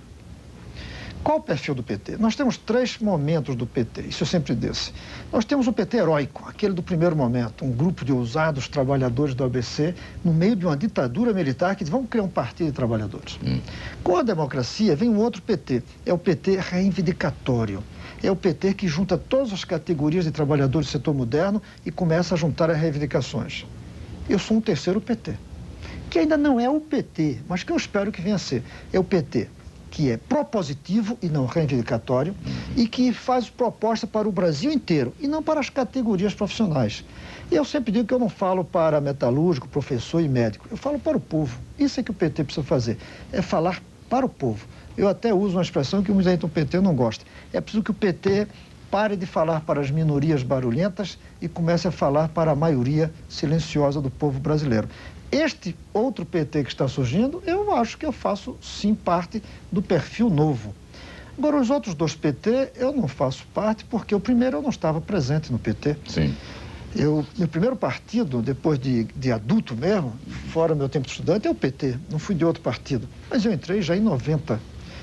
Qual o perfil do PT? Nós temos 3 momentos do PT, isso eu sempre disse. Nós temos o PT heróico, aquele do primeiro momento, um grupo de ousados trabalhadores do ABC, no meio de uma ditadura militar que diz, vamos criar um partido de trabalhadores. Com a democracia vem um outro PT, é o PT reivindicatório. É o PT que junta todas as categorias de trabalhadores do setor moderno e começa a juntar as reivindicações. Eu sou um terceiro PT, que ainda não é o PT, mas que eu espero que venha a ser. É o PT que é propositivo e não reivindicatório e que faz proposta para o Brasil inteiro e não para as categorias profissionais. E eu sempre digo que eu não falo para metalúrgico, professor e médico, eu falo para o povo. Isso é que o PT precisa fazer, é falar para o povo. Eu até uso uma expressão que muita gente do PT não gosta. É preciso que o PT pare de falar para as minorias barulhentas e comece a falar para a maioria silenciosa do povo brasileiro. Este outro PT que está surgindo, eu acho que eu faço, sim, parte do perfil novo. Agora, os outros 2 PT, eu não faço parte, porque o primeiro eu não estava presente no PT. Sim. Meu primeiro partido, depois de adulto mesmo, fora meu tempo de estudante, é o PT. Não fui de outro partido. Mas eu entrei já em 90.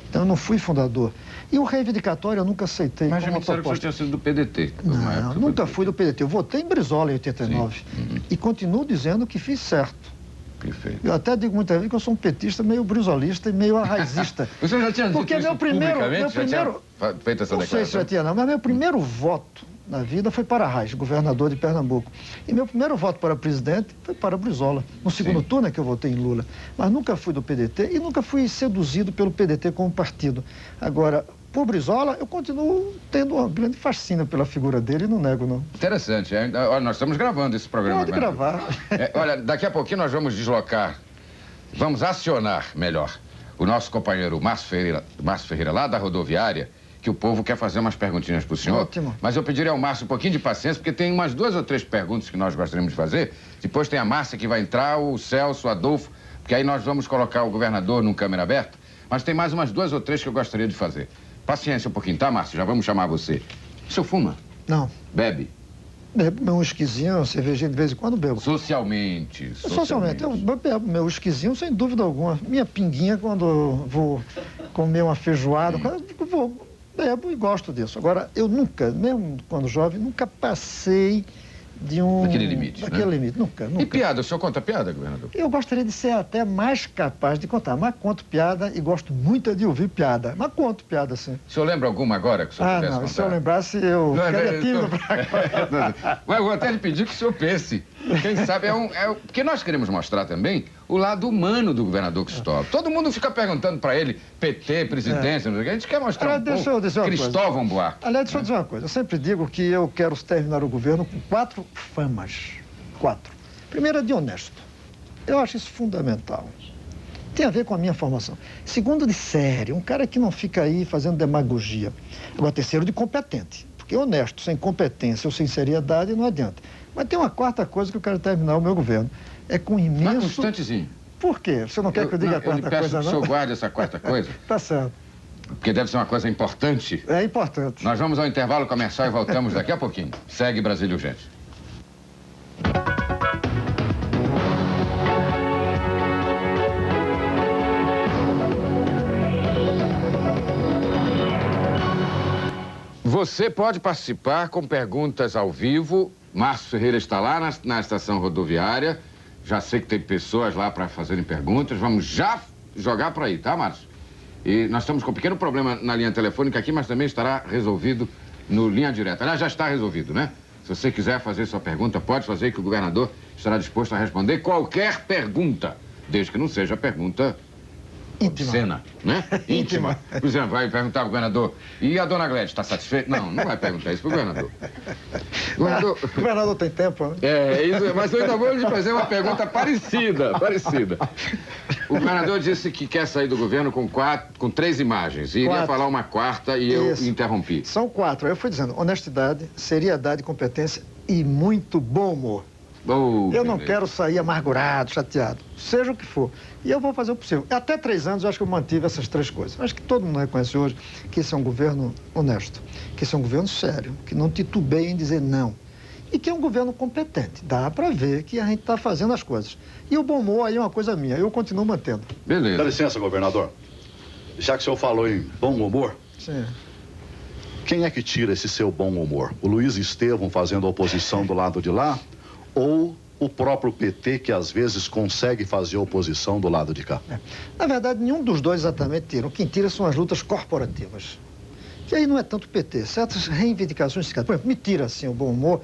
Então, eu não fui fundador. E o reivindicatório eu nunca aceitei. Mas já me disseram que o senhor tinha sido do PDT. Não, nunca fui do PDT. Eu votei em Brizola em 89. E continuo dizendo que fiz certo. Perfeito. Eu até digo muitas vezes que eu sou um petista meio brizolista e meio arraizista. O senhor já tinha dito porque isso meu primeiro já tinha feito essa declaração? Não sei se já tinha, não, mas meu primeiro voto na vida foi para Reis, governador de Pernambuco. E meu primeiro voto para presidente foi para Brizola. No segundo turno é que eu votei em Lula. Mas nunca fui do PDT e nunca fui seduzido pelo PDT como partido. Agora, por Brizola, eu continuo tendo uma grande fascínio pela figura dele e não nego, não. Interessante. Olha, nós estamos gravando esse programa. Pode gravar. Olha, daqui a pouquinho nós vamos deslocar, vamos acionar, melhor, o nosso companheiro Márcio Ferreira, lá da rodoviária, que o povo quer fazer umas perguntinhas para o senhor. Ótimo. Mas eu pediria ao Márcio um pouquinho de paciência, porque tem umas 2 ou 3 perguntas que nós gostaríamos de fazer. Depois tem a Márcia que vai entrar, o Celso, o Adolfo, porque aí nós vamos colocar o governador num câmera aberta. Mas tem mais umas 2 ou 3 que eu gostaria de fazer. Paciência um pouquinho, tá, Márcio? Já vamos chamar você. O senhor fuma? Não. Bebe? Bebo meu whiskyzinho, cervejinha de vez em quando bebo. Socialmente. Eu bebo meu whiskyzinho sem dúvida alguma. Minha pinguinha quando eu vou comer uma feijoada, bebo e gosto disso. Agora, eu nunca, mesmo quando jovem, nunca passei de um... Daquele limite, Daquele né? limite, nunca. E piada? O senhor conta piada, governador? Eu gostaria de ser até mais capaz de contar, mas conto piada e gosto muito de ouvir piada. Mas conto piada, sim. O senhor lembra alguma agora que o senhor pudesse contar? Se eu lembrasse, eu ficaria tímido pra... Mas eu vou até lhe pedir que o senhor pense. Quem sabe porque nós queremos mostrar também o lado humano do governador Cristóvão. Todo mundo fica perguntando para ele, PT, presidência, não sei o que. A gente quer mostrar eu dizer uma Cristóvão Buarque. Aliás, deixa eu dizer uma coisa. Eu sempre digo que eu quero terminar o governo com 4 famas. 4. Primeiro, de honesto. Eu acho isso fundamental. Tem a ver com a minha formação. Segundo, de sério. Um cara que não fica aí fazendo demagogia. Agora, terceiro, de competente. Porque honesto, sem competência ou sem seriedade, não adianta. Mas tem uma 4ª coisa que eu quero terminar o meu governo. É com imenso... Mas um instantezinho. Por quê? Você não quer que eu diga a 4ª coisa, não? Eu peço que o senhor guarde essa 4ª coisa. Tá certo. Porque deve ser uma coisa importante. É importante. Nós vamos ao intervalo comercial e voltamos daqui a pouquinho. Segue Brasília Urgente. Você pode participar com perguntas ao vivo. Márcio Ferreira está lá na estação rodoviária. Já sei que tem pessoas lá para fazerem perguntas. Vamos já jogar para aí, tá, Márcio? E nós estamos com um pequeno problema na linha telefônica aqui, mas também estará resolvido no linha direta. Aliás, já está resolvido, né? Se você quiser fazer sua pergunta, pode fazer, que o governador estará disposto a responder qualquer pergunta, desde que não seja pergunta obscena, né? Íntima. Por exemplo, vai perguntar ao governador, e a dona Glédia, está satisfeita? Não, não vai perguntar isso para o governador. O governador tem tempo, né? Isso, mas eu ainda vou lhe fazer uma pergunta parecida. O governador disse que quer sair do governo com 3 imagens. E iria falar uma 4ª e eu interrompi. São 4. Eu fui dizendo honestidade, seriedade, competência e muito bom humor. Eu não quero sair amargurado, chateado, seja o que for. E eu vou fazer o possível. Até 3 anos eu acho que eu mantive essas 3 coisas. Acho que todo mundo reconhece hoje que esse é um governo honesto, que esse é um governo sério, que não titubeia em dizer não. E que é um governo competente. Dá para ver que a gente está fazendo as coisas. E o bom humor aí é uma coisa minha, eu continuo mantendo. Beleza. Dá licença, governador. Já que o senhor falou em bom humor, sim. Quem é que tira esse seu bom humor? O Luiz Estevão fazendo oposição do lado de lá? Ou o próprio PT, que às vezes consegue fazer oposição do lado de cá? Na verdade, nenhum dos dois exatamente tira. Quem tira são as lutas corporativas. Que aí não é tanto o PT. Certas reivindicações sindicais. Por exemplo, me tira, assim, o bom humor,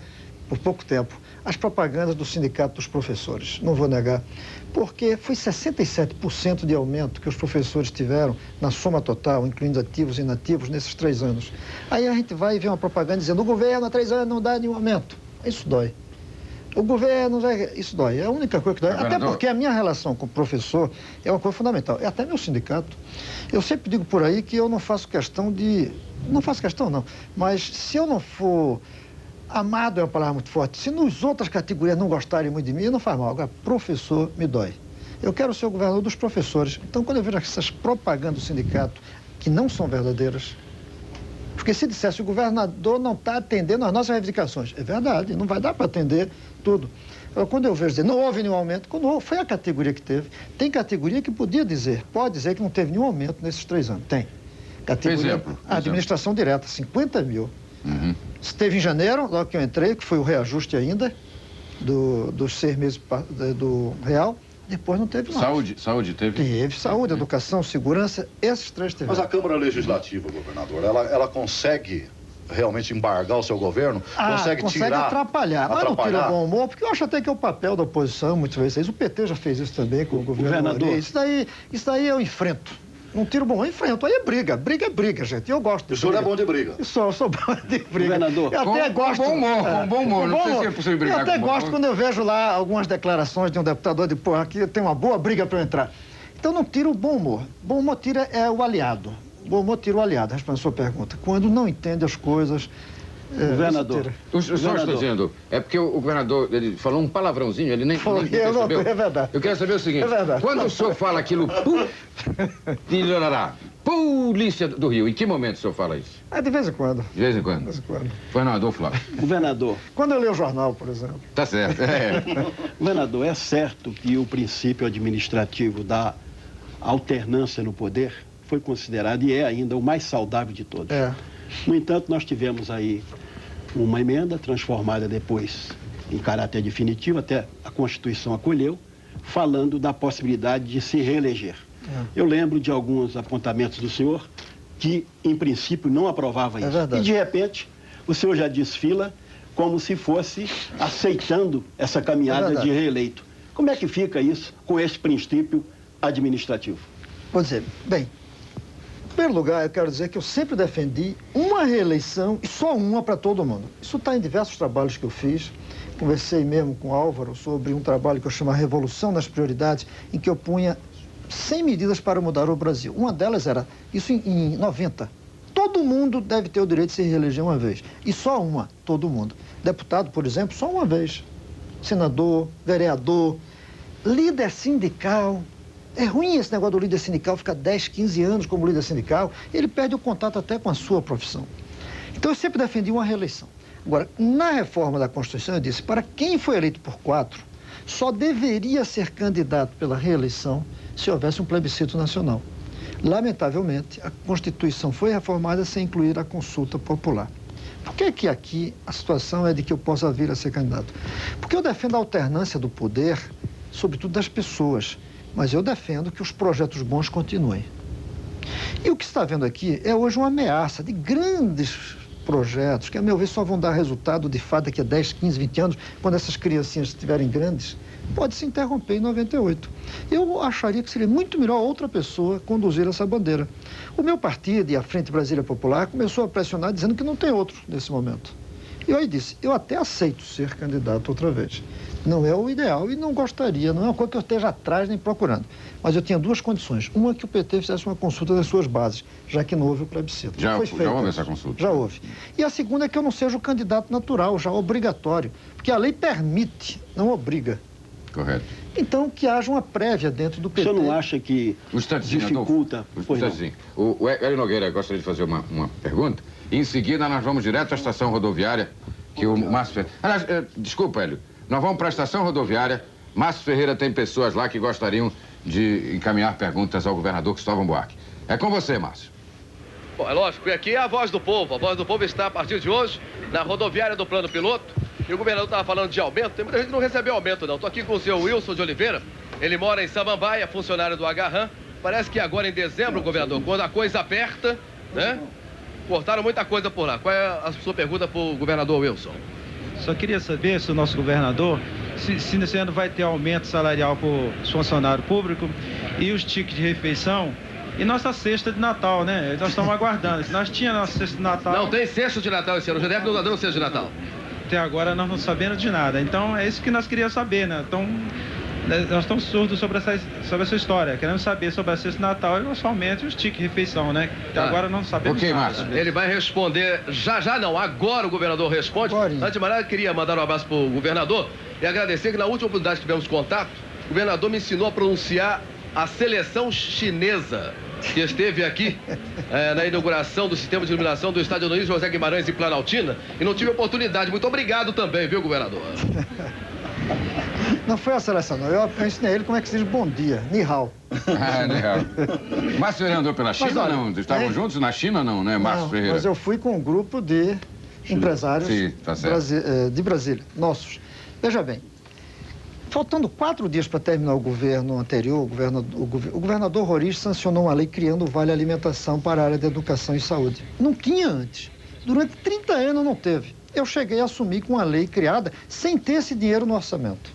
por pouco tempo, as propagandas do Sindicato dos Professores. Não vou negar. Porque foi 67% de aumento que os professores tiveram na soma total, incluindo ativos e inativos, nesses 3 anos. Aí a gente vai e vê uma propaganda dizendo o governo há 3 anos não dá nenhum aumento. Isso dói. O governo, isso dói. É a única coisa que dói. Até porque a minha relação com o professor é uma coisa fundamental. É até meu sindicato. Eu sempre digo por aí que eu não faço questão de... Não faço questão, não. Mas se eu não for... Amado é uma palavra muito forte. Se nas outras categorias não gostarem muito de mim, não faz mal. Agora, professor me dói. Eu quero ser o governador dos professores. Então, quando eu vejo essas propagandas do sindicato que não são verdadeiras... Porque se dissesse o governador não está atendendo as nossas reivindicações. É verdade, não vai dar para atender tudo. Quando eu vejo dizer, não houve nenhum aumento, quando foi a categoria que teve. Tem categoria que podia dizer, pode dizer que não teve nenhum aumento nesses 3 anos. Tem. Categoria, administração direta, 50 mil. Uhum. Teve em janeiro, logo que eu entrei, que foi o reajuste ainda dos 6 meses do real. Depois não teve mais. Saúde teve? Teve saúde, educação, segurança, esses 3 teve. Mas a Câmara Legislativa, governador, ela consegue realmente embargar o seu governo? Consegue tirar... atrapalhar. Mas não tira o bom humor, porque eu acho até que é o papel da oposição, muitas vezes. O PT já fez isso também com o governador. Isso daí eu enfrento. Não tiro bom, eu enfrento. Aí é briga. Briga é briga, gente. Eu gosto de briga. O senhor é bom de briga? Eu sou bom de briga. Governador. Eu até gosto... Com bom humor. Não sei se é possível brigar eu até com gosto quando eu vejo lá algumas declarações de um deputador de, porra, aqui tem uma boa briga para eu entrar. Então não tira o bom humor. Bom humor tira o aliado. Bom humor tira o aliado, respondendo a sua pergunta. Quando não entende as coisas... Governador. O senhor está dizendo, é porque o governador, ele falou um palavrãozinho, ele nem percebeu. É verdade. Eu quero saber o seguinte, quando o senhor fala aquilo, polícia do Rio, em que momento o senhor fala isso? De vez em quando. De vez em quando? De vez em quando. Governador Flávio. Governador. Quando eu leio o jornal, por exemplo. Tá certo. Governador, é certo que o princípio administrativo da alternância no poder foi considerado e é ainda o mais saudável de todos. No entanto, nós tivemos aí uma emenda transformada depois em caráter definitivo, até a Constituição acolheu, falando da possibilidade de se reeleger. Eu lembro de alguns apontamentos do senhor que, em princípio, não aprovava isso. E, de repente, o senhor já desfila como se fosse aceitando essa caminhada de reeleito. Como é que fica isso com esse princípio administrativo? Vou dizer, bem, em primeiro lugar, eu quero dizer que eu sempre defendi uma reeleição e só uma para todo mundo. Isso está em diversos trabalhos que eu fiz. Conversei mesmo com o Álvaro sobre um trabalho que eu chamo a Revolução das Prioridades, em que eu punha 100 medidas para mudar o Brasil. Uma delas era, isso em 90, todo mundo deve ter o direito de se reeleger uma vez. E só uma, todo mundo. Deputado, por exemplo, só uma vez. Senador, vereador, líder sindical. É ruim esse negócio do líder sindical ficar 10, 15 anos como líder sindical. Ele perde o contato até com a sua profissão. Então, eu sempre defendi uma reeleição. Agora, na reforma da Constituição, eu disse, para quem foi eleito por 4, só deveria ser candidato pela reeleição se houvesse um plebiscito nacional. Lamentavelmente, a Constituição foi reformada sem incluir a consulta popular. Por que que aqui a situação é de que eu possa vir a ser candidato? Porque eu defendo a alternância do poder, sobretudo das pessoas, mas eu defendo que os projetos bons continuem. E o que se está vendo aqui é hoje uma ameaça de grandes projetos, que a meu ver só vão dar resultado de fato daqui a 10, 15, 20 anos, quando essas criancinhas estiverem grandes, pode se interromper em 98. Eu acharia que seria muito melhor outra pessoa conduzir essa bandeira. O meu partido e a Frente Brasília Popular começou a pressionar dizendo que não tem outro nesse momento. E eu aí disse, eu até aceito ser candidato outra vez. Não é o ideal e não gostaria, não é uma coisa que eu esteja atrás nem procurando. Mas eu tinha duas condições. Uma, que o PT fizesse uma consulta das suas bases, já que não houve o plebiscito. Já houve essa consulta? Já houve. E a segunda é que eu não seja o candidato natural, já obrigatório. Porque a lei permite, não obriga. Correto. Então, que haja uma prévia dentro do PT. O senhor não acha que dificulta? O Hélio Nogueira gostaria de fazer uma pergunta. E em seguida, nós vamos direto à estação rodoviária, que o Márcio Ferreira... Aliás, desculpa, Hélio. Nós vamos para a estação rodoviária. Márcio Ferreira tem pessoas lá que gostariam de encaminhar perguntas ao governador Cristóvão Buarque. É com você, Márcio. Bom, é lógico, e aqui é a voz do povo. A voz do povo está, a partir de hoje, na rodoviária do Plano Piloto. E o governador estava falando de aumento. Tem muita gente que não recebeu aumento, não. Estou aqui com o senhor Wilson de Oliveira. Ele mora em Samambaia, funcionário do Agarram. Parece que agora em dezembro, governador, quando a coisa aperta, né? Cortaram muita coisa por lá. Qual é a sua pergunta para o governador Wilson? Só queria saber se o nosso governador, se nesse ano vai ter aumento salarial para os funcionários públicos e os tickets de refeição e nossa cesta de Natal, né? Nós estamos aguardando. Se nós tínhamos nossa cesta de Natal... Não tem cesta de Natal esse ano, já deve não estar dando cesta de Natal. Até agora nós não sabemos de nada. Então é isso que nós queríamos saber, né? Então, nós estamos surdos sobre essa história. Queremos saber sobre a cesta de Natal e somente os tickets de refeição, né? Até agora não sabemos nada. Márcio. Ele vai responder já não. Agora o governador responde. Antes de mais nada, eu queria mandar um abraço para o governador e agradecer que na última oportunidade que tivemos contato, o governador me ensinou a pronunciar a seleção chinesa que esteve aqui na inauguração do sistema de iluminação do estádio Luiz José Guimarães em Planaltina e não tive oportunidade. Muito obrigado também, viu, governador? Não foi a seleção, não. Eu ensinei ele como é que se diz bom dia, ni hao. Ni hao. Márcio Ferreira andou pela China ou não? Estavam juntos na China não, né, Márcio Ferreira? Mas eu fui com um grupo de empresários de Brasília, nossos. Veja bem, faltando 4 dias para terminar o governo anterior, o governador Roriz sancionou uma lei criando o Vale Alimentação para a área de educação e saúde. Não tinha antes. Durante 30 anos não teve. Eu cheguei a assumir com uma lei criada sem ter esse dinheiro no orçamento.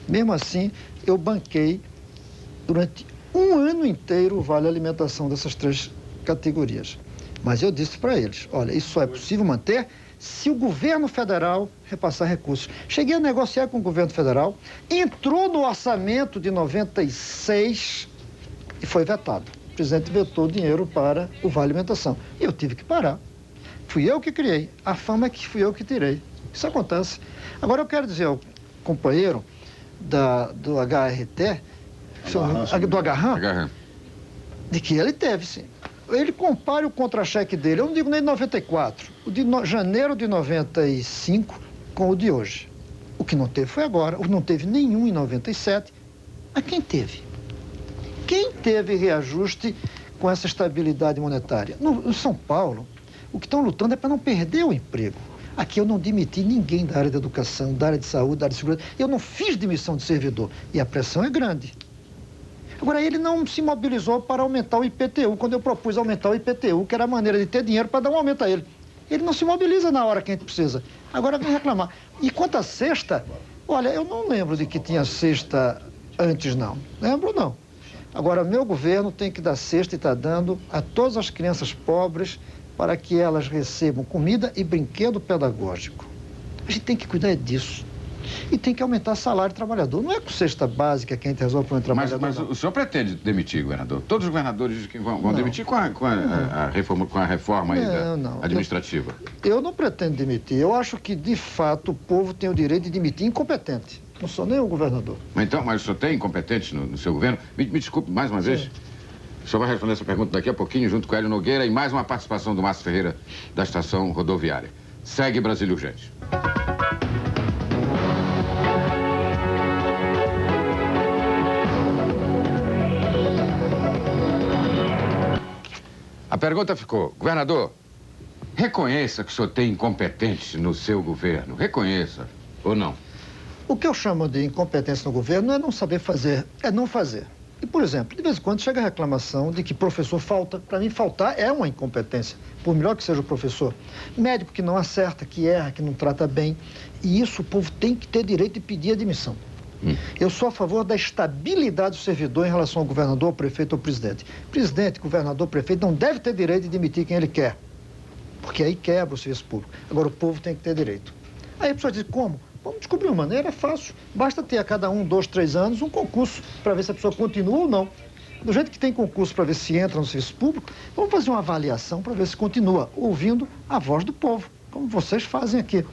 Mesmo assim, eu banquei durante um ano inteiro o vale alimentação dessas 3 categorias. Mas eu disse para eles, olha, isso só é possível manter se o governo federal repassar recursos. Cheguei a negociar com o governo federal, entrou no orçamento de 96 e foi vetado. O presidente vetou dinheiro para o vale alimentação. E eu tive que parar. Fui eu que criei. A fama é que fui eu que tirei. Isso acontece. Agora eu quero dizer ao companheiro do HRT, do Agarran, de que ele teve, sim. Ele compare o contra-cheque dele, eu não digo nem de 94, o de janeiro de 95 com o de hoje. O que não teve foi agora, não teve nenhum em 97. Mas quem teve? Quem teve reajuste com essa estabilidade monetária? No São Paulo, o que estão lutando é para não perder o emprego. Aqui eu não demiti ninguém da área da educação, da área de saúde, da área de segurança. Eu não fiz demissão de servidor. E a pressão é grande. Agora, ele não se mobilizou para aumentar o IPTU, quando eu propus aumentar o IPTU, que era a maneira de ter dinheiro para dar um aumento a ele. Ele não se mobiliza na hora que a gente precisa. Agora vem reclamar. E quanto à cesta, olha, eu não lembro de que tinha cesta antes, não. Lembro, não. Agora, meu governo tem que dar cesta e está dando a todas as crianças pobres para que elas recebam comida e brinquedo pedagógico. A gente tem que cuidar disso. E tem que aumentar o salário do trabalhador. Não é com cesta básica que a gente resolve o problema do trabalhador. Mas o senhor pretende demitir, governador? Todos os governadores que vão demitir com a reforma aí administrativa? Eu não pretendo demitir. Eu acho que, de fato, o povo tem o direito de demitir incompetente. Não sou nem o governador. Mas o senhor tem incompetentes no seu governo? Me desculpe mais uma vez. O senhor vai responder essa pergunta daqui a pouquinho, junto com Hélio Nogueira, e mais uma participação do Márcio Ferreira, da Estação Rodoviária. Segue Brasília Urgente. A pergunta ficou, governador, reconheça que o senhor tem incompetentes no seu governo. Reconheça, ou não? O que eu chamo de incompetência no governo não é não saber fazer, é não fazer. E, por exemplo, de vez em quando chega a reclamação de que professor falta. Para mim, faltar é uma incompetência, por melhor que seja o professor. Médico que não acerta, que erra, que não trata bem. E isso o povo tem que ter direito de pedir admissão. Eu sou a favor da estabilidade do servidor em relação ao governador, prefeito ou presidente. Presidente, governador, prefeito não deve ter direito de demitir quem ele quer, porque aí quebra o serviço público. Agora, o povo tem que ter direito. Aí a pessoa diz, como? Vamos descobrir uma maneira, é fácil. Basta ter a cada 1, 2, 3 anos um concurso para ver se a pessoa continua ou não. Do jeito que tem concurso para ver se entra no serviço público, vamos fazer uma avaliação para ver se continua, ouvindo a voz do povo, como vocês fazem aqui.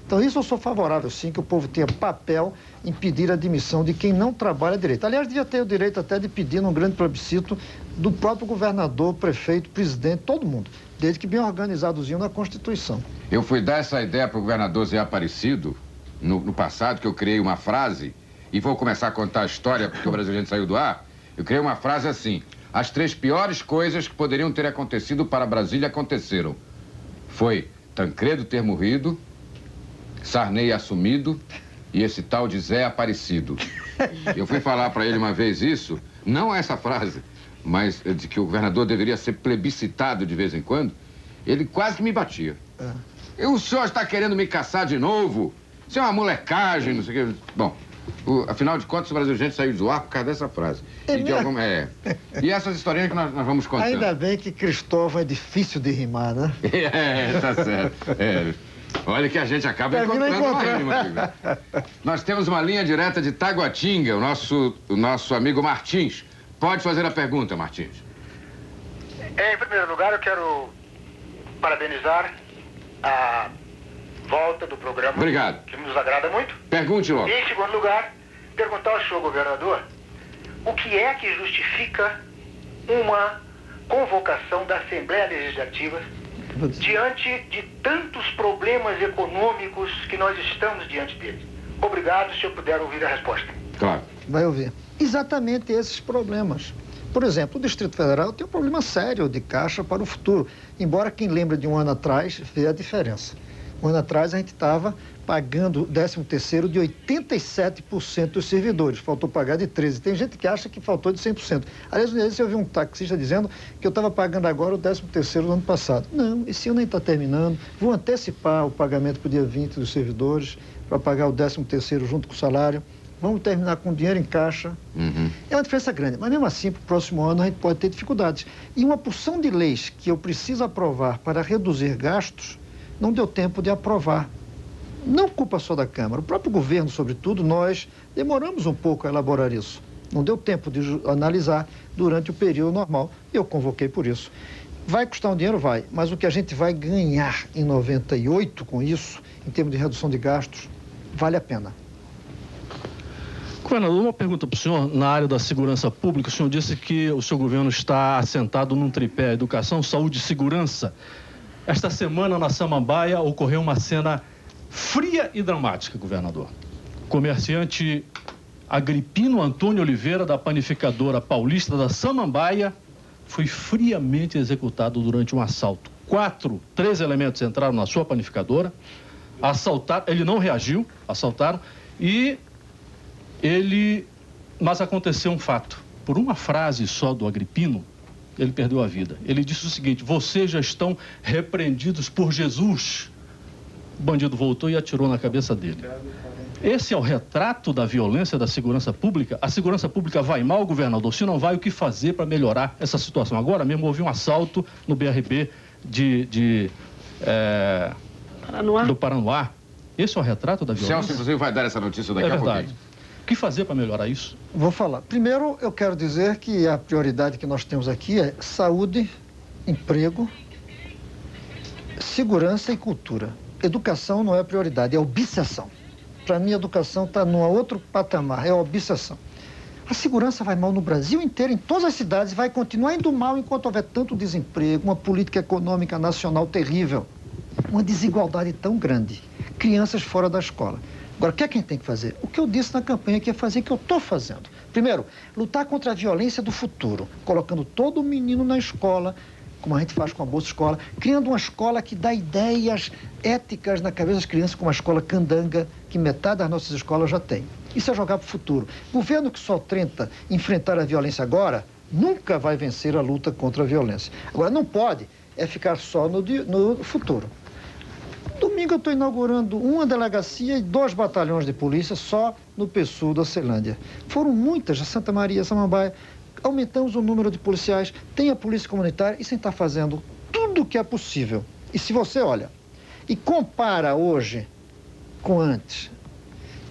Então, isso eu sou favorável, sim, que o povo tenha papel em pedir a admissão de quem não trabalha direito. Aliás, devia ter o direito até de pedir num grande plebiscito do próprio governador, prefeito, presidente, todo mundo, desde que bem organizadozinho na Constituição. Eu fui dar essa ideia para o governador Zé Aparecido, no passado, que eu criei uma frase, e vou começar a contar a história, porque o Brasil saiu do ar. Eu criei uma frase assim, as 3 piores coisas que poderiam ter acontecido para Brasília aconteceram. Foi Tancredo ter morrido, Sarney assumido e esse tal de Zé Aparecido. Eu fui falar para ele uma vez isso, não essa frase, mas de que o governador deveria ser plebiscitado de vez em quando. Ele quase que me batia. O senhor está querendo me caçar de novo? Isso é uma molecagem, não sei o quê. Bom, afinal de contas, o Brasil saiu do ar por causa dessa frase. E essas historinhas que nós vamos contar. Ainda bem que Cristóvão é difícil de rimar, né? Tá certo. Olha que a gente acaba encontrando uma rima. Nós temos uma linha direta de Taguatinga, o nosso amigo Martins. Pode fazer a pergunta, Martins. Em primeiro lugar, eu quero parabenizar a volta do programa. Obrigado. Que nos agrada muito. Pergunte logo. E, em segundo lugar, perguntar ao senhor governador o que é que justifica uma convocação da Assembleia Legislativa diante de tantos problemas econômicos que nós estamos diante deles. Obrigado, se eu puder ouvir a resposta. Claro. Vai ouvir. Exatamente esses problemas. Por exemplo, o Distrito Federal tem um problema sério de caixa para o futuro, embora quem lembra de um ano atrás vê a diferença. Um ano atrás a gente estava pagando 13º de 87% dos servidores. Faltou pagar de 13%. Tem gente que acha que faltou de 100%. Aliás, eu vi um taxista dizendo que eu estava pagando agora o 13º do ano passado. Não, esse ano nem está terminando. Vou antecipar o pagamento para o dia 20 dos servidores, para pagar o 13º junto com o salário. Vamos terminar com dinheiro em caixa. É uma diferença grande, mas mesmo assim, para o próximo ano, a gente pode ter dificuldades. E uma porção de leis que eu preciso aprovar para reduzir gastos, não deu tempo de aprovar. Não culpa só da Câmara. O próprio governo, sobretudo, nós demoramos um pouco a elaborar isso. Não deu tempo de analisar durante o período normal. Eu convoquei por isso. Vai custar um dinheiro? Vai. Mas o que a gente vai ganhar em 98 com isso, em termos de redução de gastos, vale a pena. Governador, uma pergunta para o senhor. Na área da segurança pública, o senhor disse que o seu governo está assentado num tripé: educação, saúde e segurança. Esta semana, na Samambaia, ocorreu uma cena fria e dramática, governador. O comerciante Agripino Antônio Oliveira, da panificadora paulista da Samambaia, foi friamente executado durante um assalto. 3 elementos entraram na sua panificadora, assaltaram, ele não reagiu, assaltaram, mas aconteceu um fato. Por uma frase só do Agripino, ele perdeu a vida. Ele disse o seguinte: vocês já estão repreendidos por Jesus. O bandido voltou e atirou na cabeça dele. Esse é o retrato da violência da segurança pública. A segurança pública vai mal, governador? Se não vai, o que fazer para melhorar essa situação? Agora mesmo houve um assalto no BRB do Paranoá. Esse é o retrato da violência? Celso, inclusive, vai dar essa notícia daqui a pouquinho. O que fazer para melhorar isso? Vou falar. Primeiro, eu quero dizer que a prioridade que nós temos aqui é saúde, emprego, segurança e cultura. Educação não é prioridade, é obsessão. Para mim, a educação está num outro patamar, é obsessão. A segurança vai mal no Brasil inteiro, em todas as cidades, vai continuar indo mal enquanto houver tanto desemprego, uma política econômica nacional terrível, uma desigualdade tão grande, crianças fora da escola. Agora, o que é que a gente tem que fazer? O que eu disse na campanha que ia fazer, que eu estou fazendo. Primeiro, lutar contra a violência do futuro, colocando todo menino na escola, como a gente faz com a Bolsa Escola, criando uma escola que dá ideias éticas na cabeça das crianças, como a escola candanga, que metade das nossas escolas já tem. Isso é jogar para o futuro. Governo que só tenta enfrentar a violência agora, nunca vai vencer a luta contra a violência. Agora, não pode ficar só no futuro. Domingo eu estou inaugurando uma delegacia e 2 batalhões de polícia só no PSU da Ceilândia. Foram muitas, a Santa Maria, Samambaia. Aumentamos o número de policiais, tem a polícia comunitária e sem estar fazendo tudo o que é possível. E se você olha e compara hoje com antes,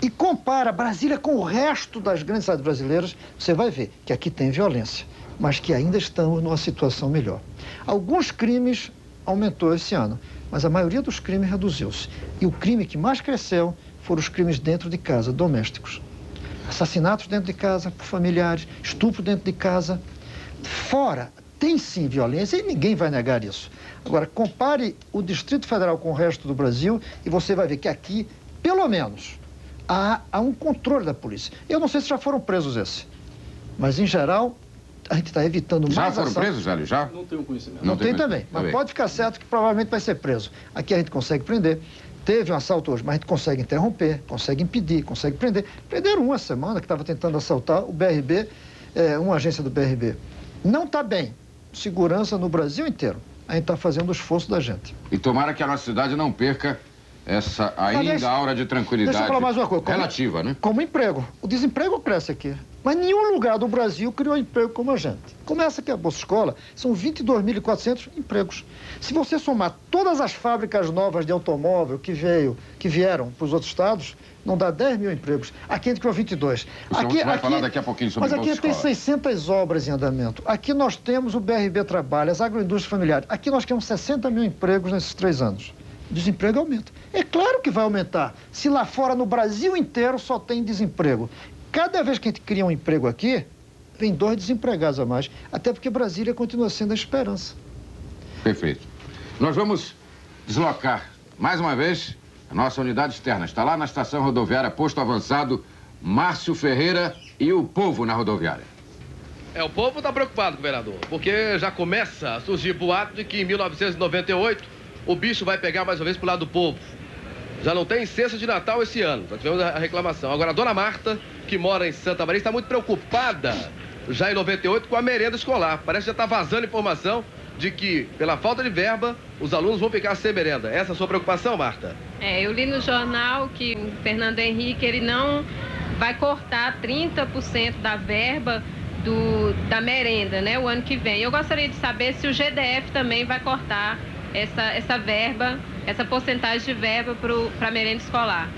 e compara Brasília com o resto das grandes cidades brasileiras, você vai ver que aqui tem violência, mas que ainda estamos numa situação melhor. Alguns crimes aumentou esse ano, mas a maioria dos crimes reduziu-se. E o crime que mais cresceu foram os crimes dentro de casa, domésticos. Assassinatos dentro de casa, por familiares, estupro dentro de casa. Fora, tem sim violência e ninguém vai negar isso. Agora, compare o Distrito Federal com o resto do Brasil e você vai ver que aqui, pelo menos, há um controle da polícia. Eu não sei se já foram presos esses, mas, em geral, a gente está evitando mais Já foram presos, Hélio? Já? Não tenho conhecimento. Não tem também, mas pode ficar certo que provavelmente vai ser preso. Aqui a gente consegue prender. Teve um assalto hoje, mas a gente consegue interromper, consegue impedir, consegue prender. Prenderam uma semana que estava tentando assaltar o BRB, uma agência do BRB. Não está bem. Segurança no Brasil inteiro. A gente está fazendo o esforço da gente. E tomara que a nossa cidade não perca essa aura de tranquilidade. Deixa eu falar mais uma coisa. Relativa, né? Como emprego. O desemprego cresce aqui. Mas nenhum lugar do Brasil criou emprego como a gente. Começa aqui a Bolsa Escola, são 22.400 empregos. Se você somar todas as fábricas novas de automóvel que vieram para os outros estados, não dá 10 mil empregos. Aqui a gente criou 22. Aqui vai falar daqui a pouquinho sobre Bolsa Escola. Mas aqui tem 600 obras em andamento. Aqui nós temos o BRB Trabalho, as agroindústrias familiares. Aqui nós temos 60 mil empregos nesses 3 anos. O desemprego aumenta. É claro que vai aumentar. Se lá fora, no Brasil inteiro, só tem desemprego. Cada vez que a gente cria um emprego aqui, vem 2 desempregados a mais. Até porque Brasília continua sendo a esperança. Perfeito. Nós vamos deslocar, mais uma vez, a nossa unidade externa. Está lá na estação rodoviária, posto avançado, Márcio Ferreira e o povo na rodoviária. O povo está preocupado, governador, porque já começa a surgir boato de que em 1998 o bicho vai pegar mais uma vez pro lado do povo. Já não tem cesta de Natal esse ano. Nós tivemos a reclamação. Agora, a dona Marta, que mora em Santa Maria, está muito preocupada, já em 98, com a merenda escolar. Parece que já está vazando informação de que, pela falta de verba, os alunos vão ficar sem merenda. Essa é a sua preocupação, Marta? Eu li no jornal que o Fernando Henrique, ele não vai cortar 30% da verba da merenda, né, o ano que vem. Eu gostaria de saber se o GDF também vai cortar essa verba, essa porcentagem de verba para a merenda escolar.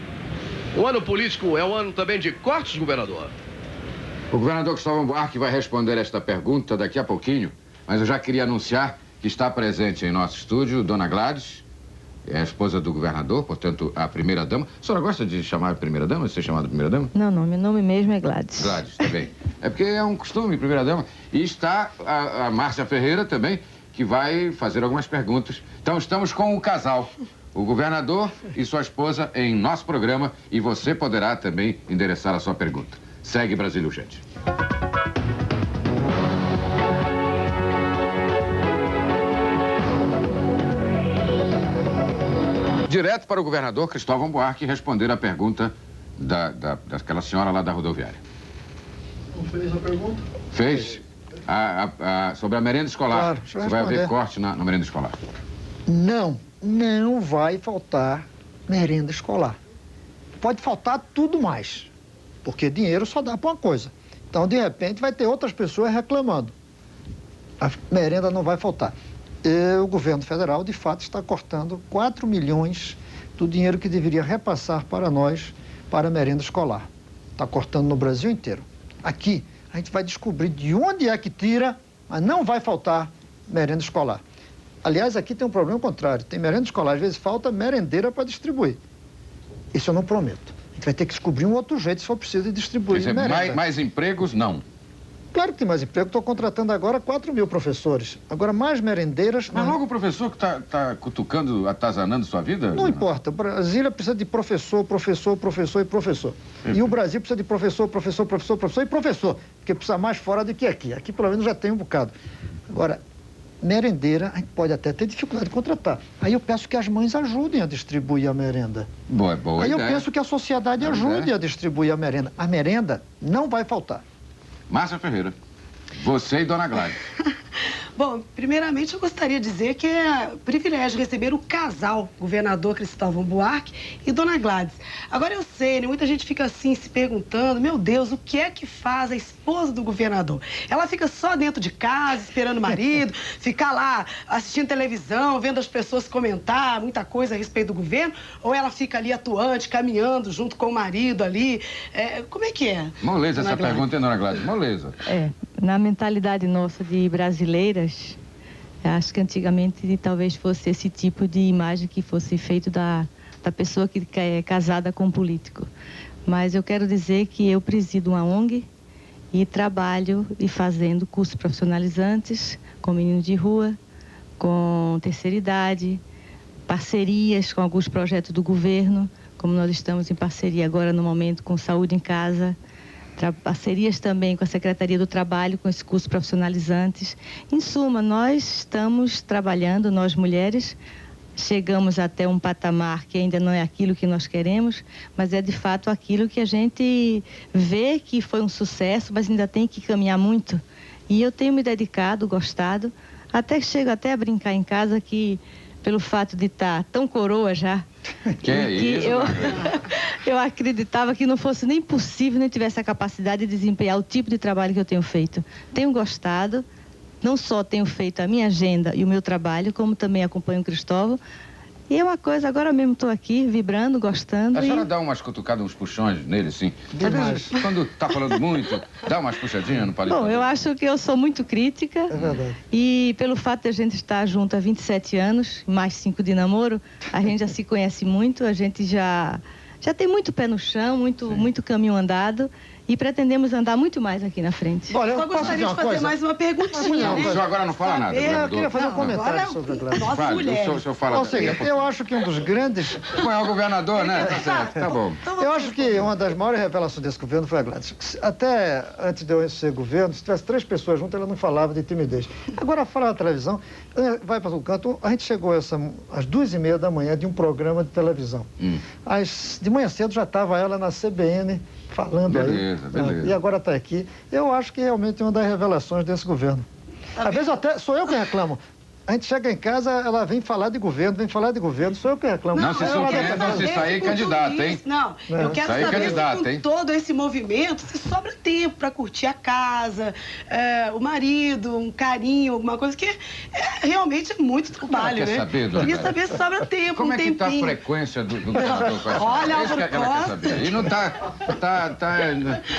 O ano político é um ano também de cortes, governador? O governador Cristóvão Buarque vai responder esta pergunta daqui a pouquinho, mas eu já queria anunciar que está presente em nosso estúdio Dona Gladys, é a esposa do governador, portanto, a primeira-dama. A senhora gosta de chamar primeira-dama, de ser chamada primeira-dama? Não, meu nome mesmo é Gladys. Gladys, tá bem. É porque é um costume, primeira-dama. E está a Márcia Ferreira também, que vai fazer algumas perguntas. Então, estamos com o casal, o governador e sua esposa, em nosso programa, e você poderá também endereçar a sua pergunta. Segue Brasília Urgente. Direto para o governador Cristóvão Buarque responder a pergunta daquela senhora lá da rodoviária. Não fez a pergunta? Fez. Sobre a merenda escolar. Claro, você vai haver corte na merenda escolar. Não vai faltar merenda escolar. Pode faltar tudo mais, porque dinheiro só dá para uma coisa. Então, de repente, vai ter outras pessoas reclamando. A merenda não vai faltar. O governo federal, de fato, está cortando 4 milhões do dinheiro que deveria repassar para nós, para a merenda escolar. Está cortando no Brasil inteiro. Aqui, a gente vai descobrir de onde é que tira, mas não vai faltar merenda escolar. Aliás, aqui tem um problema contrário. Tem merenda escolar, às vezes falta merendeira para distribuir. Isso eu não prometo. A gente vai ter que descobrir um outro jeito, se for preciso, de distribuir merenda. Mais empregos, não. Claro que tem mais emprego. Estou contratando agora 4 mil professores. Agora, mais merendeiras... Mas logo o professor que está cutucando, atazanando sua vida? Não importa. Brasília precisa de professor e professor. E o Brasil precisa de professor e professor. Porque precisa mais fora do que aqui. Aqui, pelo menos, já tem um bocado. Agora, merendeira, a gente pode até ter dificuldade de contratar. Aí eu peço que as mães ajudem a distribuir a merenda. Boa Aí ideia. eu penso que a sociedade ajude a distribuir a merenda. A merenda não vai faltar. Márcia Ferreira, você e Dona Gladys. Bom, primeiramente eu gostaria de dizer que é privilégio receber o casal, governador Cristóvão Buarque e Dona Gladys. Agora eu sei, né, muita gente fica assim se perguntando, meu Deus, o que é que faz a esposa do governador? Ela fica só dentro de casa, esperando o marido, ficar lá assistindo televisão, vendo as pessoas comentar muita coisa a respeito do governo, ou ela fica ali atuante, caminhando junto com o marido ali? Como é que é? Moleza essa pergunta, hein, Dona Gladys? Moleza. Na mentalidade nossa de brasileiras, acho que antigamente talvez fosse esse tipo de imagem que fosse feito da pessoa que é casada com um político. Mas eu quero dizer que eu presido uma ONG e trabalho e fazendo cursos profissionalizantes com meninos de rua, com terceira idade, parcerias com alguns projetos do governo, como nós estamos em parceria agora no momento com Saúde em Casa, parcerias também com a Secretaria do Trabalho, com esses cursos profissionalizantes. Em suma, nós estamos trabalhando, nós mulheres, chegamos até um patamar que ainda não é aquilo que nós queremos, mas é de fato aquilo que a gente vê que foi um sucesso, mas ainda tem que caminhar muito. E eu tenho me dedicado, gostado, até chego até a brincar em casa que, pelo fato de estar tão coroa já, eu acreditava que não fosse nem possível, nem tivesse a capacidade de desempenhar o tipo de trabalho que eu tenho feito. Tenho gostado, não só tenho feito a minha agenda e o meu trabalho, como também acompanho o Cristóvão. E é uma coisa, agora mesmo estou aqui, vibrando, gostando. A senhora dá umas cutucadas, uns puxões nele, assim? Às vezes, quando está falando muito, dá umas puxadinhas no palito? Bom, eu acho que eu sou muito crítica. É verdade. E pelo fato de a gente estar junto há 27 anos, mais 5 de namoro, a gente já se conhece muito, a gente já tem muito pé no chão, muito caminho andado. e pretendemos andar muito mais aqui na frente. Olha, eu gostaria de fazer mais uma perguntinha, não, né? O senhor agora não fala nada. Eu queria fazer um comentário sobre a Gladys. Nós mulheres. O senhor fala eu acho que um dos grandes... É o governador, né? Tá certo, tá bom. Eu acho que uma das maiores revelações desse governo foi a Gladys. Até antes de eu ser governo, se tivesse 3 pessoas juntas, ela não falava de timidez. Agora, fala na televisão, vai para o canto. A gente chegou às 2h30 da manhã de um programa de televisão. De manhã cedo já estava ela na CBN falando beleza, aí. Beleza. E agora está aqui. Eu acho que realmente é uma das revelações desse governo. Às vezes até sou eu que reclamo. A gente chega em casa, ela vem falar de governo, sou eu que reclamo. Não se surpreendam se sair candidato, hein? Não, eu quero saber candidato, se com todo esse movimento, se sobra tempo para curtir a casa, o marido, um carinho, alguma coisa, que realmente é muito trabalho, né? Saber, dona Queria saber se sobra tempo, como um tempinho. Como é que tá a frequência do governador com essa? Olha, Álvaro Costa. Ela quer saber. E não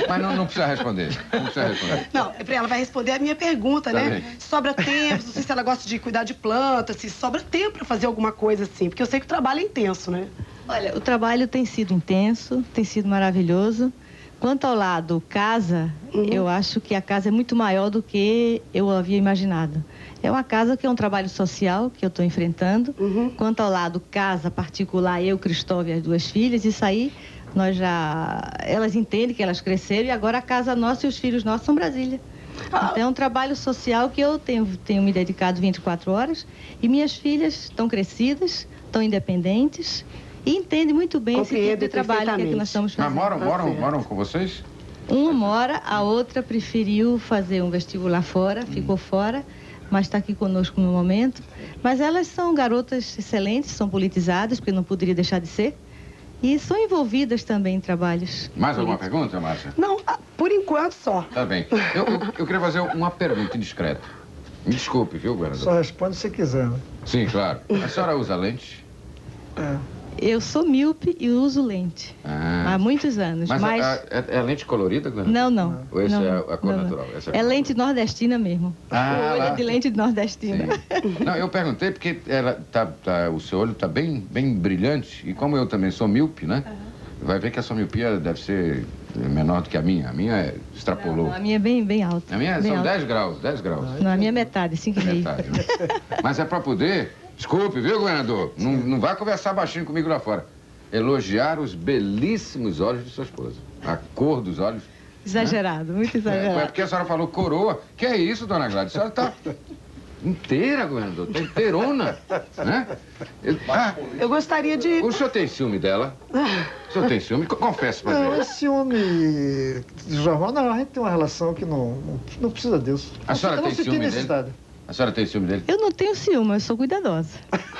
mas não precisa responder. Não precisa responder. Não, ela vai responder a minha pergunta, tá né? Bem. Se sobra tempo, não sei se ela gosta de cuidar de plantas, se sobra tempo para fazer alguma coisa assim, porque eu sei que o trabalho é intenso, né? Olha, o trabalho tem sido intenso, tem sido maravilhoso. Quanto ao lado casa, eu acho que a casa é muito maior do que eu havia imaginado. É uma casa que é um trabalho social que eu estou enfrentando. Quanto ao lado casa particular, eu, Cristóvão e as 2 filhas, isso aí elas entendem que elas cresceram e agora a casa nossa e os filhos nossos são Brasília. Então, é um trabalho social que eu tenho me dedicado 24 horas e minhas filhas estão crescidas, estão independentes e entendem muito bem esse tipo de trabalho que nós estamos fazendo. Mas moram com vocês? Uma mora, a outra preferiu fazer um vestibular fora, ficou fora, mas está aqui conosco no momento. Mas elas são garotas excelentes, são politizadas, porque não poderia deixar de ser. E são envolvidas também em trabalhos. Mais alguma pergunta, Márcia? Não, por enquanto só. Tá bem. Eu queria fazer uma pergunta indiscreta. Me desculpe, viu, governador? Só responde se quiser, né? Sim, claro. A senhora usa lente? Eu sou míope e uso lente. Há muitos anos. Mas é lente colorida, governador? Não. Ou essa é a cor natural? Essa é lente nordestina mesmo. O olho é de lente nordestina. Não, eu perguntei porque o seu olho está bem brilhante. E como eu também sou míope, né? Vai ver que a sua miopia deve ser menor do que a minha. A minha extrapolou. Não, a minha é bem alta. A minha são alta. 10 graus. Não, a minha é metade, 5,5. Mas é para poder... Desculpe, viu, governador? Não vai conversar baixinho comigo lá fora. Elogiar os belíssimos olhos de sua esposa. A cor dos olhos. Exagerado, muito exagerado. É porque a senhora falou coroa. Que é isso, dona Gladys? A senhora está inteira, governador. Está inteirona. Né? Eu gostaria de... O senhor tem ciúme dela? O senhor tem ciúme? Confesso pra gente. Ciúme de jornal, não. A gente tem uma relação que não precisa disso. A senhora tem ciúme dele? A senhora tem ciúme dele? Eu não tenho ciúme, eu sou cuidadosa.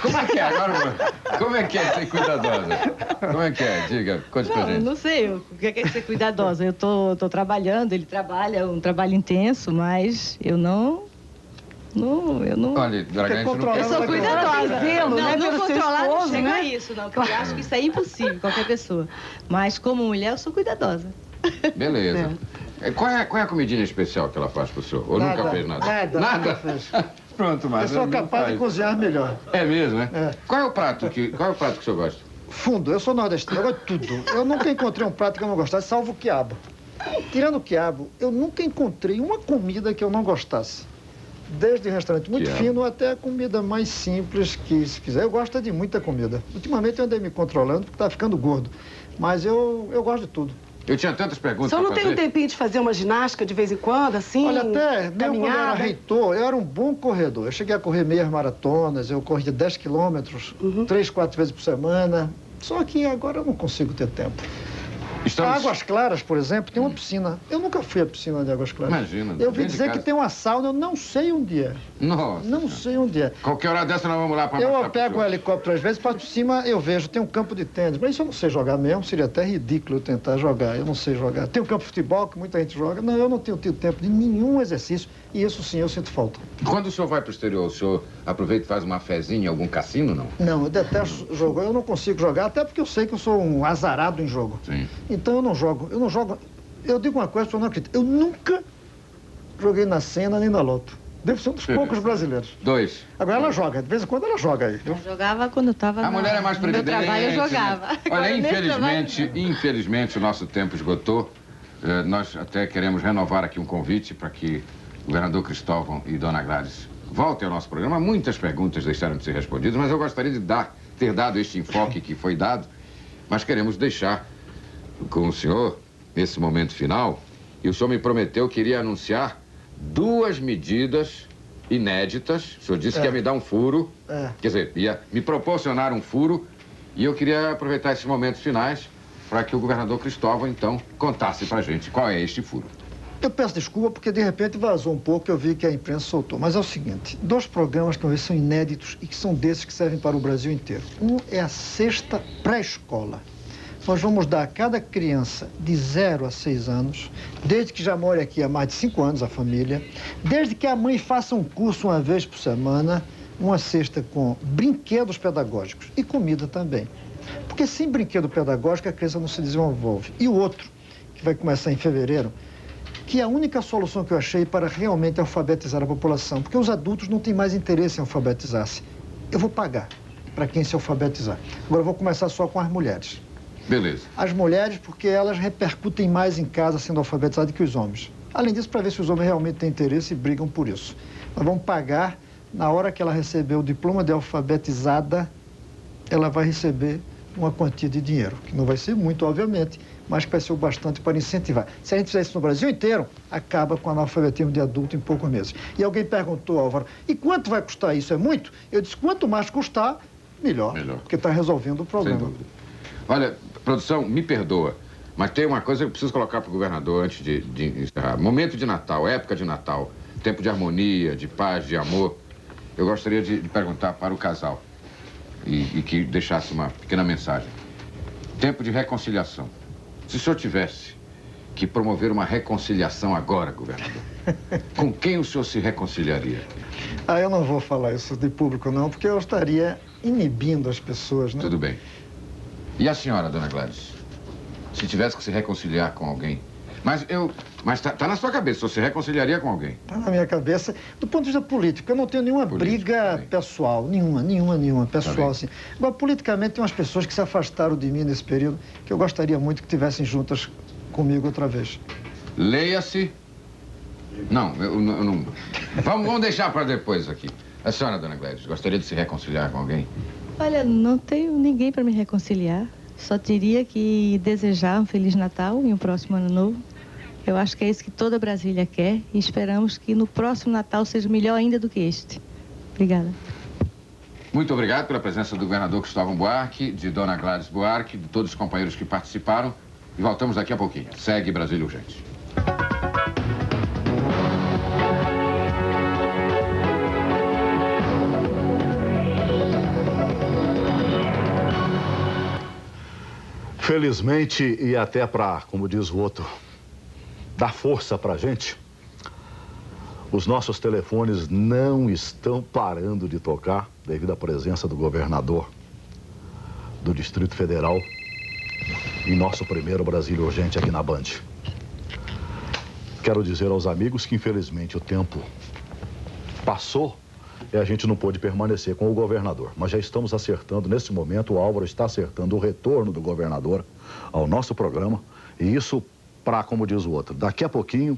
Como é que é agora? Como é que é ser cuidadosa? Como é que é? Diga, conte pra gente. Não sei o que é ser cuidadosa. Eu tô trabalhando, ele trabalha, um trabalho intenso, mas eu não... Olha, Dragante, eu sou cuidadosa. Não controlar não chega né? a isso, não. Porque eu acho que isso é impossível, qualquer pessoa. Mas como mulher, eu sou cuidadosa. Beleza. Qual é a comidinha especial que ela faz pro senhor? Ou nunca fez nada? Nada? Pronto, mas eu sou capaz de cozinhar melhor. É mesmo, né? Qual é o prato que o senhor gosta? Fundo, eu sou nordestino, eu gosto de tudo. Eu nunca encontrei um prato que eu não gostasse, salvo o quiabo. Tirando o quiabo, eu nunca encontrei uma comida que eu não gostasse. Desde restaurante muito fino até a comida mais simples que, se quiser. Eu gosto de muita comida. Ultimamente eu andei me controlando porque tá ficando gordo. Mas eu gosto de tudo. Eu tinha tantas perguntas pra fazer. Só não tem um tempinho de fazer uma ginástica de vez em quando, assim? Olha, até, mesmo quando eu era reitor, eu era um bom corredor. Eu cheguei a correr meias maratonas, eu corria 10 quilômetros, 3, 4 vezes por semana. Só que agora eu não consigo ter tempo. Águas Claras, por exemplo, tem uma piscina. Eu nunca fui à piscina de Águas Claras. Imagina. Eu ouvi dizer que tem uma sauna, eu não sei onde é. Nossa. Não sei onde é. Qualquer hora dessa nós vamos lá para Eu pego um helicóptero às vezes, passo por cima, eu vejo, tem um campo de tênis. Mas isso eu não sei jogar mesmo, seria até ridículo eu tentar jogar. Eu não sei jogar. Tem um campo de futebol que muita gente joga. Não, eu não tenho tido tempo de nenhum exercício. E isso sim, eu sinto falta. Quando o senhor vai para o exterior, o senhor aproveita e faz uma fezinha em algum cassino, não? Não, eu detesto jogar. Eu não consigo jogar, até porque eu sei que eu sou um azarado em jogo. Sim. Então eu não jogo. Eu digo uma coisa que eu não acredito. Eu nunca joguei na Sena nem na Loto. Devo ser um dos poucos brasileiros. 2. Agora ela joga, de vez em quando ela joga aí. Eu jogava quando eu estava A mulher é mais previdente. No meu trabalho eu jogava. Olha, infelizmente o nosso tempo esgotou. nós até queremos renovar aqui um convite para que o governador Cristóvão e Dona Gladys voltem ao nosso programa. Muitas perguntas deixaram de ser respondidas, mas eu gostaria de ter dado este enfoque que foi dado, mas queremos deixar com o senhor esse momento final. E o senhor me prometeu que iria anunciar 2 medidas inéditas. O senhor disse que ia me dar um furo, quer dizer, ia me proporcionar um furo, e eu queria aproveitar esses momentos finais para que o governador Cristóvão, então, contasse para a gente qual é este furo. Eu peço desculpa porque, de repente, vazou um pouco, eu vi que a imprensa soltou. Mas é o seguinte, 2 programas que talvez são inéditos e que são desses que servem para o Brasil inteiro. Um é a sexta pré-escola. Nós vamos dar a cada criança de 0 a 6 anos, desde que já mora aqui há mais de 5 anos a família, desde que a mãe faça um curso uma vez por semana, uma cesta com brinquedos pedagógicos e comida também. Porque sem brinquedo pedagógico a criança não se desenvolve. E o outro, que vai começar em fevereiro, que é a única solução que eu achei para realmente alfabetizar a população, porque os adultos não têm mais interesse em alfabetizar-se. Eu vou pagar para quem se alfabetizar. Agora eu vou começar só com as mulheres. Beleza. As mulheres, porque elas repercutem mais em casa sendo alfabetizadas do que os homens. Além disso, para ver se os homens realmente têm interesse e brigam por isso. Nós vamos pagar, na hora que ela receber o diploma de alfabetizada, ela vai receber uma quantia de dinheiro, que não vai ser muito, obviamente, mas que vai ser o bastante para incentivar. Se a gente fizer isso no Brasil inteiro, acaba com o analfabetismo de adulto em poucos meses. E alguém perguntou, Álvaro, e quanto vai custar isso? É muito? Eu disse, quanto mais custar, melhor. Porque está resolvendo o problema. Sem dúvida. Olha, produção, me perdoa, mas tem uma coisa que eu preciso colocar para o governador antes de encerrar. Momento de Natal, época de Natal, tempo de harmonia, de paz, de amor. Eu gostaria de perguntar para o casal e que deixasse uma pequena mensagem. Tempo de reconciliação. Se o senhor tivesse que promover uma reconciliação agora, governador, com quem o senhor se reconciliaria? Eu não vou falar isso de público, não, porque eu estaria inibindo as pessoas, né? Tudo bem. E a senhora, Dona Gladys? Se tivesse que se reconciliar com alguém? Mas tá na sua cabeça, o senhor se reconciliaria com alguém? Tá na minha cabeça. Do ponto de vista político, eu não tenho nenhuma briga pessoal. Nenhuma pessoal, assim. Agora, politicamente, tem umas pessoas que se afastaram de mim nesse período, que eu gostaria muito que estivessem juntas comigo outra vez. Leia-se... Não, eu não... Vamos deixar para depois aqui. A senhora, Dona Gladys, gostaria de se reconciliar com alguém? Olha, não tenho ninguém para me reconciliar. Só teria que desejar um Feliz Natal e um próximo Ano Novo. Eu acho que é isso que toda Brasília quer e esperamos que no próximo Natal seja melhor ainda do que este. Obrigada. Muito obrigado pela presença do governador Cristóvão Buarque, de Dona Gladys Buarque, de todos os companheiros que participaram. E voltamos daqui a pouquinho. Segue Brasília Urgente. Felizmente, e até para, como diz o outro, dar força pra gente, os nossos telefones não estão parando de tocar devido à presença do governador do Distrito Federal em nosso primeiro Brasília Urgente aqui na Band. Quero dizer aos amigos que, infelizmente, o tempo passou e a gente não pôde permanecer com o governador. Mas já estamos acertando, nesse momento, o Álvaro está acertando o retorno do governador ao nosso programa. E isso, para, como diz o outro, daqui a pouquinho,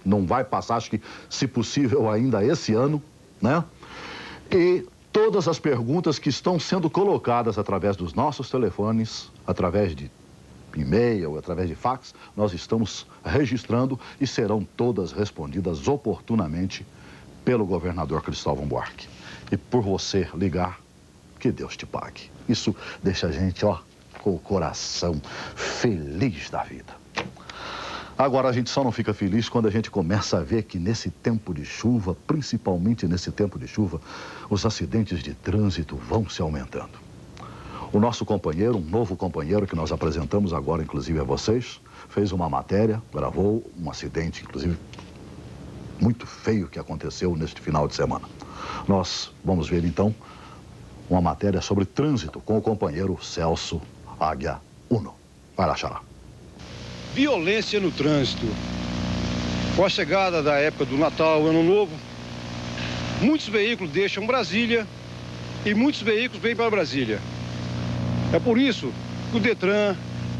não vai passar, acho que, se possível, ainda esse ano, né? E todas as perguntas que estão sendo colocadas através dos nossos telefones, através de e-mail, através de fax, nós estamos registrando e serão todas respondidas oportunamente pelo governador Cristóvão Buarque. E por você ligar, que Deus te pague. Isso deixa a gente, ó, com o coração feliz da vida. Agora, a gente só não fica feliz quando a gente começa a ver que nesse tempo de chuva, principalmente nesse tempo de chuva, os acidentes de trânsito vão se aumentando. O nosso companheiro, um novo companheiro que nós apresentamos agora, inclusive a vocês, fez uma matéria, gravou um acidente, inclusive, muito feio que aconteceu neste final de semana. Nós vamos ver, então, uma matéria sobre trânsito com o companheiro Celso Águia Uno. Vai lá, Xará. Violência no trânsito. Com a chegada da época do Natal, Ano Novo, muitos veículos deixam Brasília e muitos veículos vêm para Brasília. É por isso que o Detran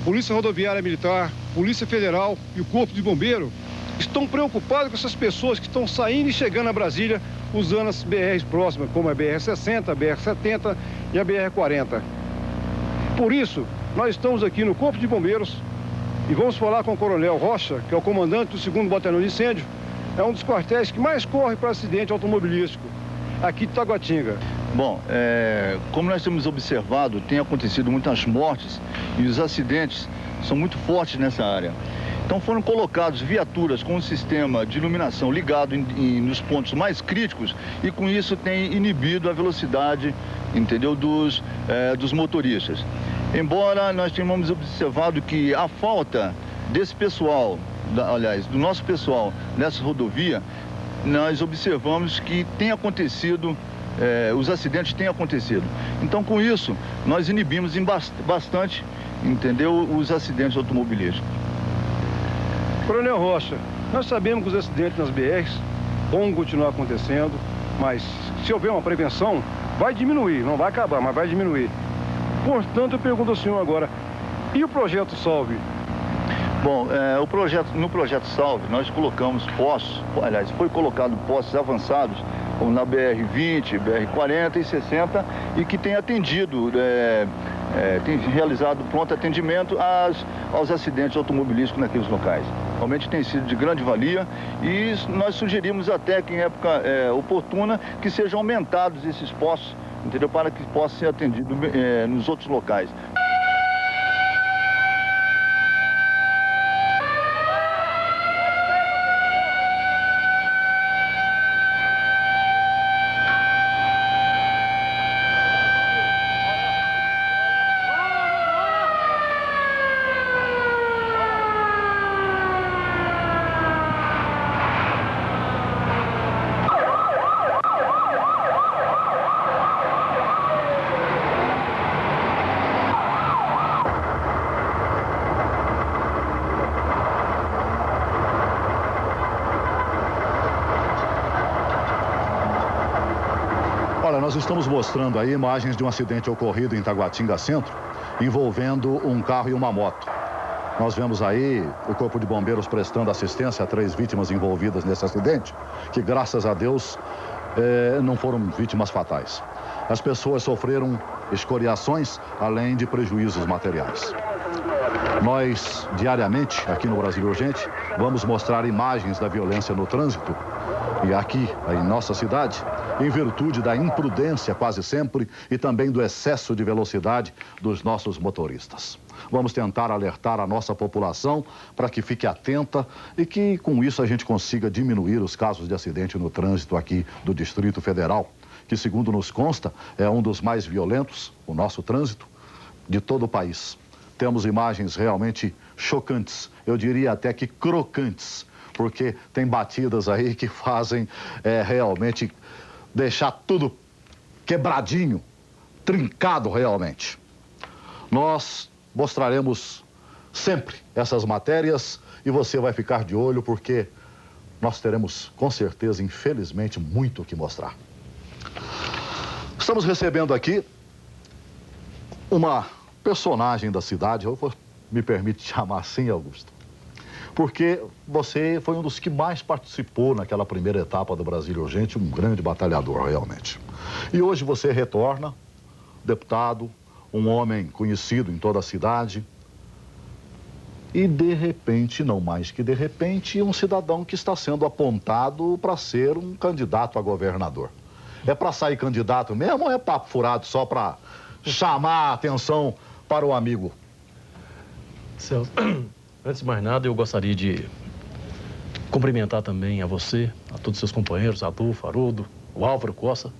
Polícia Rodoviária Militar, Polícia Federal e o Corpo de Bombeiro estão preocupados com essas pessoas que estão saindo e chegando a Brasília usando as BRs próximas, como a BR-60, a BR-70 e a BR-40. Por isso, nós estamos aqui no Corpo de Bombeiros e vamos falar com o Coronel Rocha, que é o comandante do 2º Batalhão de Incêndio, é um dos quartéis que mais corre para acidente automobilístico aqui de Taguatinga. Bom, como nós temos observado, tem acontecido muitas mortes e os acidentes são muito fortes nessa área. Então foram colocados viaturas com um sistema de iluminação ligado nos pontos mais críticos e com isso tem inibido a velocidade, entendeu, dos motoristas. Embora nós tenhamos observado que a falta desse pessoal, do nosso pessoal nessa rodovia, nós observamos que tem acontecido, os acidentes têm acontecido. Então, com isso, nós inibimos bastante, entendeu, os acidentes automobilísticos. Coronel Rocha, nós sabemos que os acidentes nas BRs vão continuar acontecendo, mas se houver uma prevenção, vai diminuir, não vai acabar, mas vai diminuir. Portanto, eu pergunto ao senhor agora, e o Projeto Salve? Bom, no Projeto Salve, nós colocamos postos, aliás, foi colocado postos avançados, como na BR-20, BR-40 e 60, e que tem atendido, tem realizado pronto atendimento aos acidentes automobilísticos naqueles locais. Realmente tem sido de grande valia e nós sugerimos até que em época oportuna que sejam aumentados esses postos, entendeu, para que possa ser atendido nos outros locais. Nós estamos mostrando aí imagens de um acidente ocorrido em Taguatinga Centro, envolvendo um carro e uma moto. Nós vemos aí o Corpo de Bombeiros prestando assistência a 3 vítimas envolvidas nesse acidente, que graças a Deus não foram vítimas fatais. As pessoas sofreram escoriações, além de prejuízos materiais. Nós, diariamente, aqui no Brasil Urgente, vamos mostrar imagens da violência no trânsito. E aqui, em nossa cidade, em virtude da imprudência quase sempre e também do excesso de velocidade dos nossos motoristas. Vamos tentar alertar a nossa população para que fique atenta e que com isso a gente consiga diminuir os casos de acidente no trânsito aqui do Distrito Federal, que segundo nos consta é um dos mais violentos, o nosso trânsito, de todo o país. Temos imagens realmente chocantes, eu diria até que crocantes, porque tem batidas aí que fazem realmente deixar tudo quebradinho, trincado realmente. Nós mostraremos sempre essas matérias e você vai ficar de olho porque nós teremos, com certeza, infelizmente, muito o que mostrar. Estamos recebendo aqui uma personagem da cidade, me permite chamar assim, Augusto, porque você foi um dos que mais participou naquela primeira etapa do Brasil Urgente, um grande batalhador, realmente. E hoje você retorna, deputado, um homem conhecido em toda a cidade, e de repente, não mais que de repente, um cidadão que está sendo apontado para ser um candidato a governador. É para sair candidato mesmo ou é papo furado só para chamar a atenção para o amigo? Celso, antes de mais nada, eu gostaria de cumprimentar também a você, a todos os seus companheiros, Adolfo, Haroldo, o Álvaro Costa,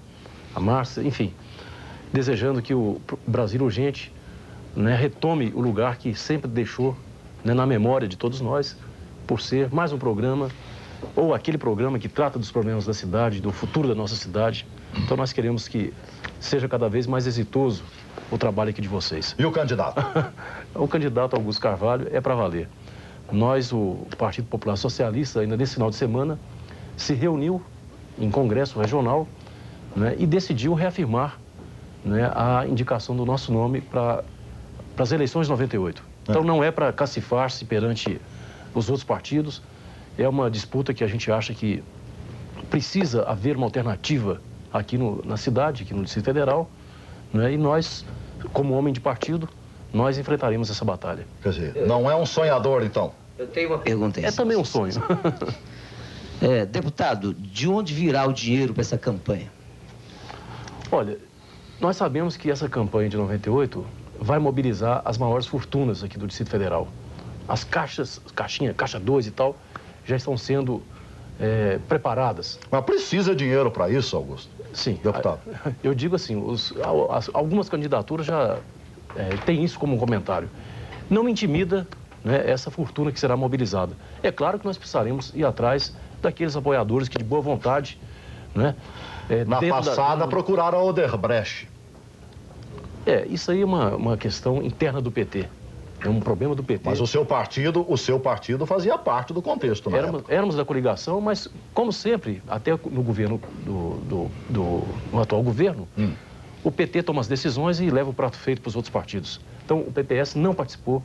a Márcia, enfim, desejando que o Brasil Urgente, né, retome o lugar que sempre deixou, né, na memória de todos nós, por ser mais um programa, ou aquele programa que trata dos problemas da cidade, do futuro da nossa cidade. Então nós queremos que seja cada vez mais exitoso o trabalho aqui de vocês. E o candidato? O candidato Augusto Carvalho é para valer. Nós, o Partido Popular Socialista, ainda nesse final de semana, se reuniu em congresso regional, né, e decidiu reafirmar, né, a indicação do nosso nome para as eleições de 98. Então não é para cacifar-se perante os outros partidos. É uma disputa que a gente acha que precisa haver uma alternativa aqui na cidade, aqui no Distrito Federal, né? E nós, como homem de partido, nós enfrentaremos essa batalha. Quer dizer, não é um sonhador, então? Eu tenho uma pergunta aí. É também um sonho. Deputado, de onde virá o dinheiro para essa campanha? Olha, nós sabemos que essa campanha de 98 vai mobilizar as maiores fortunas aqui do Distrito Federal. As caixa 2 e tal, já estão sendo preparadas. Mas precisa dinheiro para isso, Augusto? Sim. Deputado. Eu digo assim, algumas candidaturas já têm isso como um comentário. Não me intimida, né, essa fortuna que será mobilizada. É claro que nós precisaremos ir atrás daqueles apoiadores que de boa vontade, né? Na passada procuraram a Odebrecht. Isso aí é uma questão interna do PT. É um problema do PT. Mas o seu partido fazia parte do contexto, né? Éramos da coligação, mas como sempre, até no governo no atual governo, o PT toma as decisões e leva o prato feito para os outros partidos. Então o PPS não participou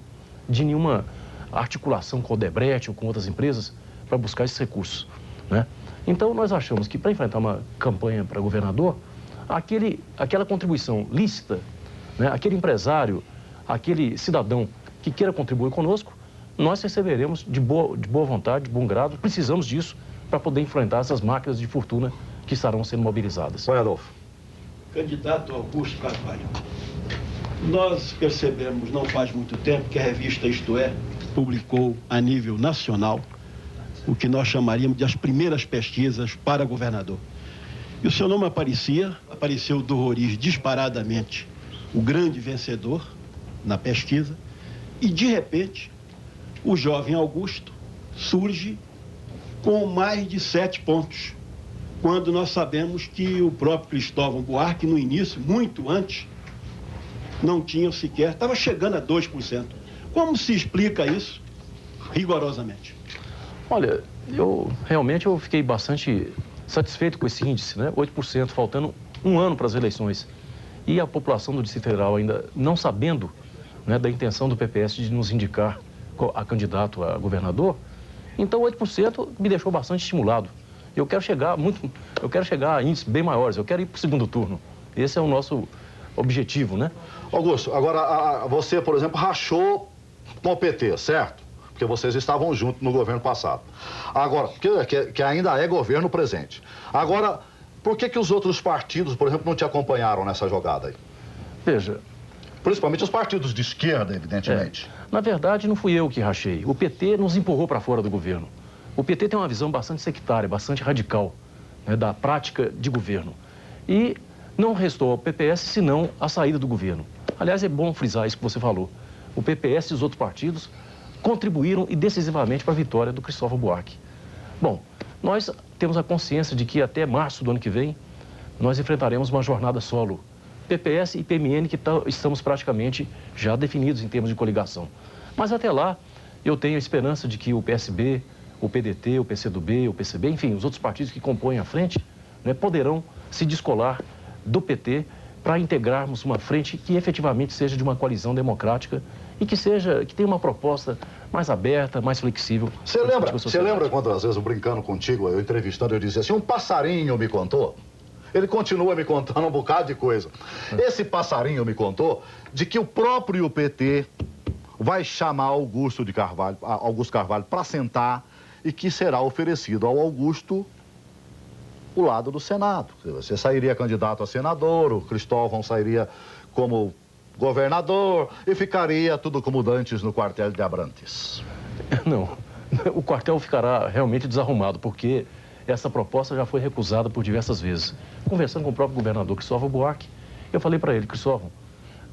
de nenhuma articulação com o Odebrecht ou com outras empresas para buscar esses recursos, né? Então nós achamos que para enfrentar uma campanha para governador, aquela contribuição lícita, né, aquele empresário, aquele cidadão que queira contribuir conosco, nós receberemos de boa vontade, de bom grado. Precisamos disso para poder enfrentar essas máquinas de fortuna que estarão sendo mobilizadas. Oi, Adolfo. Candidato Augusto Carvalho, nós percebemos não faz muito tempo que a revista Isto É publicou a nível nacional o que nós chamaríamos de as primeiras pesquisas para governador. E o seu nome apareceu do Roriz disparadamente o grande vencedor na pesquisa, e de repente o jovem Augusto surge com mais de 7 pontos, quando nós sabemos que o próprio Cristóvão Buarque, no início, muito antes, não tinha sequer, estava chegando a 2%. Como se explica isso rigorosamente? Olha, eu fiquei bastante satisfeito com esse índice, né? 8%, faltando um ano para as eleições. E a população do Distrito Federal ainda não sabendo, né, da intenção do PPS de nos indicar a candidato a governador, então 8% me deixou bastante estimulado. Eu quero chegar a índices bem maiores, eu quero ir para o segundo turno. Esse é o nosso objetivo, né? Augusto, agora você, por exemplo, rachou com o PT, certo? Porque vocês estavam juntos no governo passado. Agora, que ainda é governo presente. Agora, por que os outros partidos, por exemplo, não te acompanharam nessa jogada aí? Veja... Principalmente os partidos de esquerda, evidentemente. Na verdade, não fui eu que rachei. O PT nos empurrou para fora do governo. O PT tem uma visão bastante sectária, bastante radical, né, da prática de governo. E não restou ao PPS senão a saída do governo. Aliás, é bom frisar isso que você falou. O PPS e os outros partidos contribuíram e decisivamente para a vitória do Cristóvão Buarque. Bom, nós temos a consciência de que até março do ano que vem nós enfrentaremos uma jornada solo. PPS e PMN que estamos praticamente já definidos em termos de coligação. Mas até lá, eu tenho a esperança de que o PSB, o PDT, o PCdoB, o PCB, enfim, os outros partidos que compõem a frente, né, poderão se descolar do PT para integrarmos uma frente que efetivamente seja de uma coalizão democrática e que tenha uma proposta mais aberta, mais flexível. Você lembra quando, às vezes, eu brincando contigo, eu entrevistando, eu dizia assim, um passarinho me contou? Ele continua me contando um bocado de coisa. Esse passarinho me contou de que o próprio PT vai chamar Augusto Carvalho para sentar e que será oferecido ao Augusto o lado do Senado. Você sairia candidato a senador, o Cristóvão sairia como governador e ficaria tudo como dantes no quartel de Abrantes. Não, o quartel ficará realmente desarrumado, porque essa proposta já foi recusada por diversas vezes. Conversando com o próprio governador Cristóvão Buarque, eu falei para ele, Cristóvão,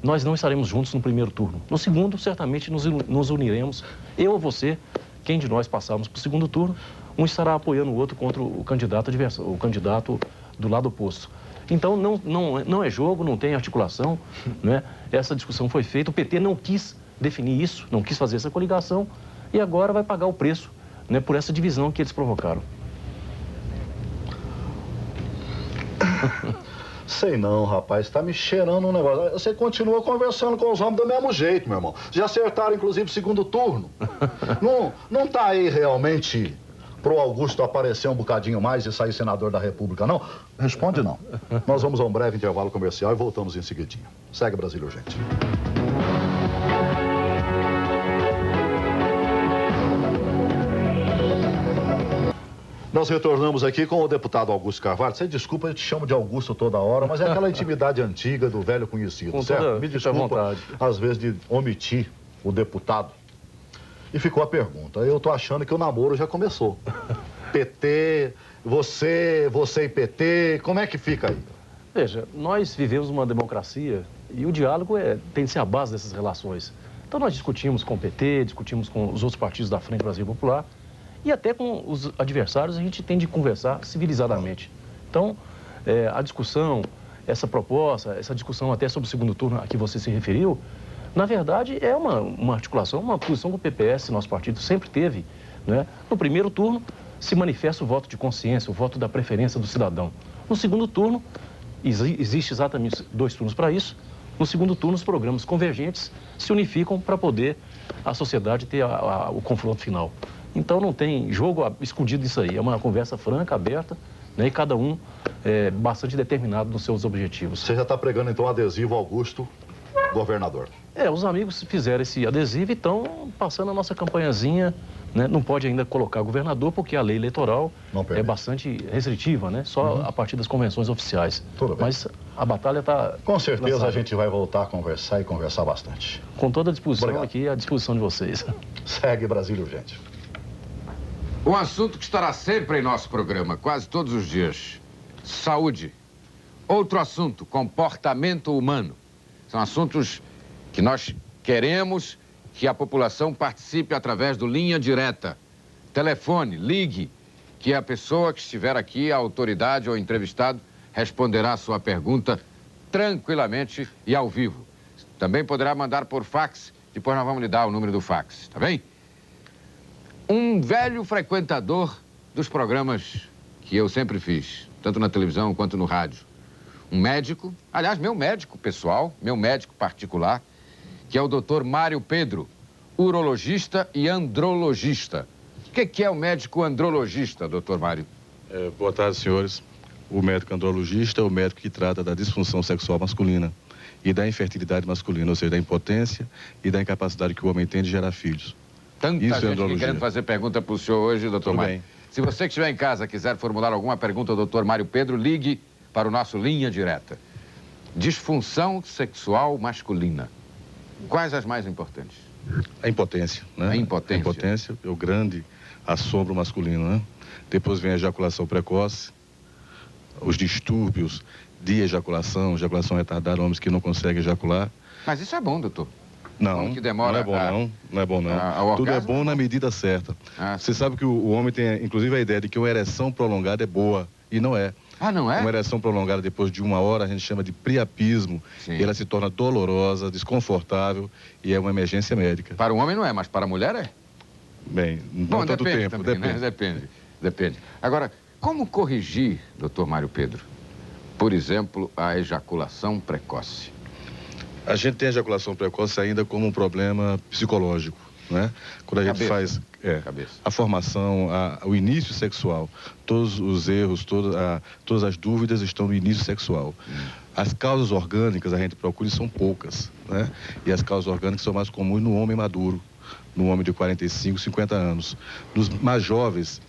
nós não estaremos juntos no primeiro turno. No segundo, certamente nos uniremos, eu ou você, quem de nós passarmos para o segundo turno, um estará apoiando o outro contra o candidato adversário, o candidato do lado oposto. Então, não é jogo, não tem articulação, né? Essa discussão foi feita, o PT não quis definir isso, não quis fazer essa coligação e agora vai pagar o preço, né, por essa divisão que eles provocaram. Sei não, rapaz, tá me cheirando um negócio. Você continua conversando com os homens do mesmo jeito, meu irmão. Já acertaram, inclusive, o segundo turno. Não tá aí realmente pro Augusto aparecer um bocadinho mais e sair senador da República, não? Responde não. Nós vamos a um breve intervalo comercial e voltamos em seguidinho. Segue Brasília Urgente. Nós retornamos aqui com o deputado Augusto Carvalho. Você desculpa, eu te chamo de Augusto toda hora, mas é aquela intimidade antiga do velho conhecido, com certo? Toda, me desculpa, às vezes, de omitir o deputado. E ficou a pergunta. Eu tô achando que o namoro já começou. PT, você e PT, como é que fica aí? Veja, nós vivemos uma democracia e o diálogo tem de ser a base dessas relações. Então nós discutimos com o PT, discutimos com os outros partidos da Frente Brasil Popular e até com os adversários a gente tem de conversar civilizadamente. Então, a discussão, essa proposta, essa discussão até sobre o segundo turno a que você se referiu, na verdade é uma articulação, uma posição que o PPS, nosso partido, sempre teve, né? No primeiro turno se manifesta o voto de consciência, o voto da preferência do cidadão. No segundo turno, existe exatamente 2 turnos para isso. No segundo turno, os programas convergentes se unificam para poder a sociedade ter o confronto final. Então não tem jogo escondido nisso aí, é uma conversa franca, aberta, né? E cada um bastante determinado nos seus objetivos. Você já está pregando então adesivo Augusto, governador? Os amigos fizeram esse adesivo e estão passando a nossa campanhazinha, né? Não pode ainda colocar governador porque a lei eleitoral é bastante restritiva, né? Só a partir das convenções oficiais. Tudo bem. Mas a batalha está... Com certeza lançada. A gente vai voltar a conversar e conversar bastante. Com toda a disposição. Obrigado. Aqui à disposição de vocês. Segue Brasília Urgente. Um assunto que estará sempre em nosso programa, quase todos os dias. Saúde. Outro assunto, comportamento humano. São assuntos que nós queremos que a população participe através do Linha Direta. Telefone, ligue, que a pessoa que estiver aqui, a autoridade ou entrevistado, responderá a sua pergunta tranquilamente e ao vivo. Também poderá mandar por fax, depois nós vamos lhe dar o número do fax, tá bem? Um velho frequentador dos programas que eu sempre fiz, tanto na televisão quanto no rádio. Um médico, aliás, meu médico pessoal, meu médico particular, que é o Dr. Mário Pedro, urologista e andrologista. O que é o médico andrologista, Dr. Mário? Boa tarde, senhores. O médico andrologista é o médico que trata da disfunção sexual masculina e da infertilidade masculina, ou seja, da impotência e da incapacidade que o homem tem de gerar filhos. Tanta gente querendo fazer pergunta para o senhor hoje, doutor Mário. Se você que estiver em casa quiser formular alguma pergunta ao doutor Mário Pedro, ligue para o nosso Linha Direta. Disfunção sexual masculina. Quais as mais importantes? A impotência, né? A impotência. A impotência é o grande assombro masculino, né? Depois vem a ejaculação precoce, os distúrbios de ejaculação retardada, homens que não conseguem ejacular. Mas isso é bom, doutor. Não, que demora não é bom não, não é bom não. Tudo é bom na medida certa. Você sabe que o homem tem, inclusive, a ideia de que uma ereção prolongada é boa, e não é. Ah, não é? Uma ereção prolongada depois de 1 hora, a gente chama de priapismo, e ela se torna dolorosa, desconfortável, e é uma emergência médica. Para o homem não é, mas para a mulher é? Bem, não tanto tempo, também, depende. Né? Depende. Agora, como corrigir, doutor Mário Pedro, por exemplo, a ejaculação precoce? A gente tem a ejaculação precoce ainda como um problema psicológico, né? Quando a gente faz a formação, o início sexual, todos os erros, todas as dúvidas estão no início sexual. As causas orgânicas a gente procura e são poucas, né? E as causas orgânicas são mais comuns no homem maduro, no homem de 45, 50 anos. Nos mais jovens,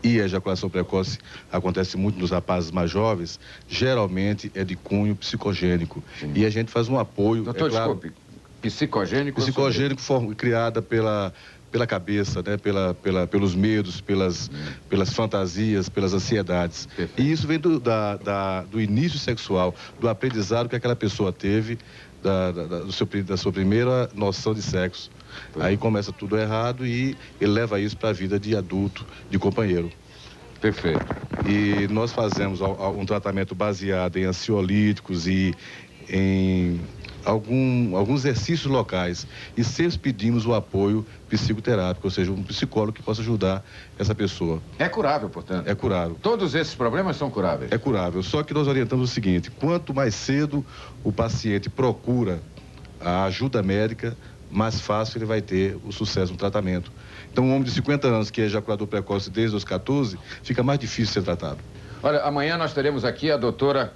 e a ejaculação precoce acontece muito nos rapazes mais jovens, geralmente é de cunho psicogênico. E a gente faz um apoio... Doutor, desculpe, psicogênico? Psicogênico criada pela cabeça, né? Pelos medos, pelas fantasias, pelas ansiedades. Perfeito. E isso vem do início sexual, do aprendizado que aquela pessoa teve, da sua primeira noção de sexo. Aí começa tudo errado e ele leva isso para a vida de adulto, de companheiro. Perfeito. E nós fazemos um tratamento baseado em ansiolíticos e em alguns exercícios locais e sempre pedimos o apoio psicoterápico, ou seja, um psicólogo que possa ajudar essa pessoa. É curável, portanto? É curável. Todos esses problemas são curáveis? É curável, só que nós orientamos o seguinte: quanto mais cedo o paciente procura a ajuda médica, mais fácil ele vai ter o sucesso no tratamento. Então, um homem de 50 anos que é ejaculador precoce desde os 14, fica mais difícil ser tratado. Olha, amanhã nós teremos aqui a doutora...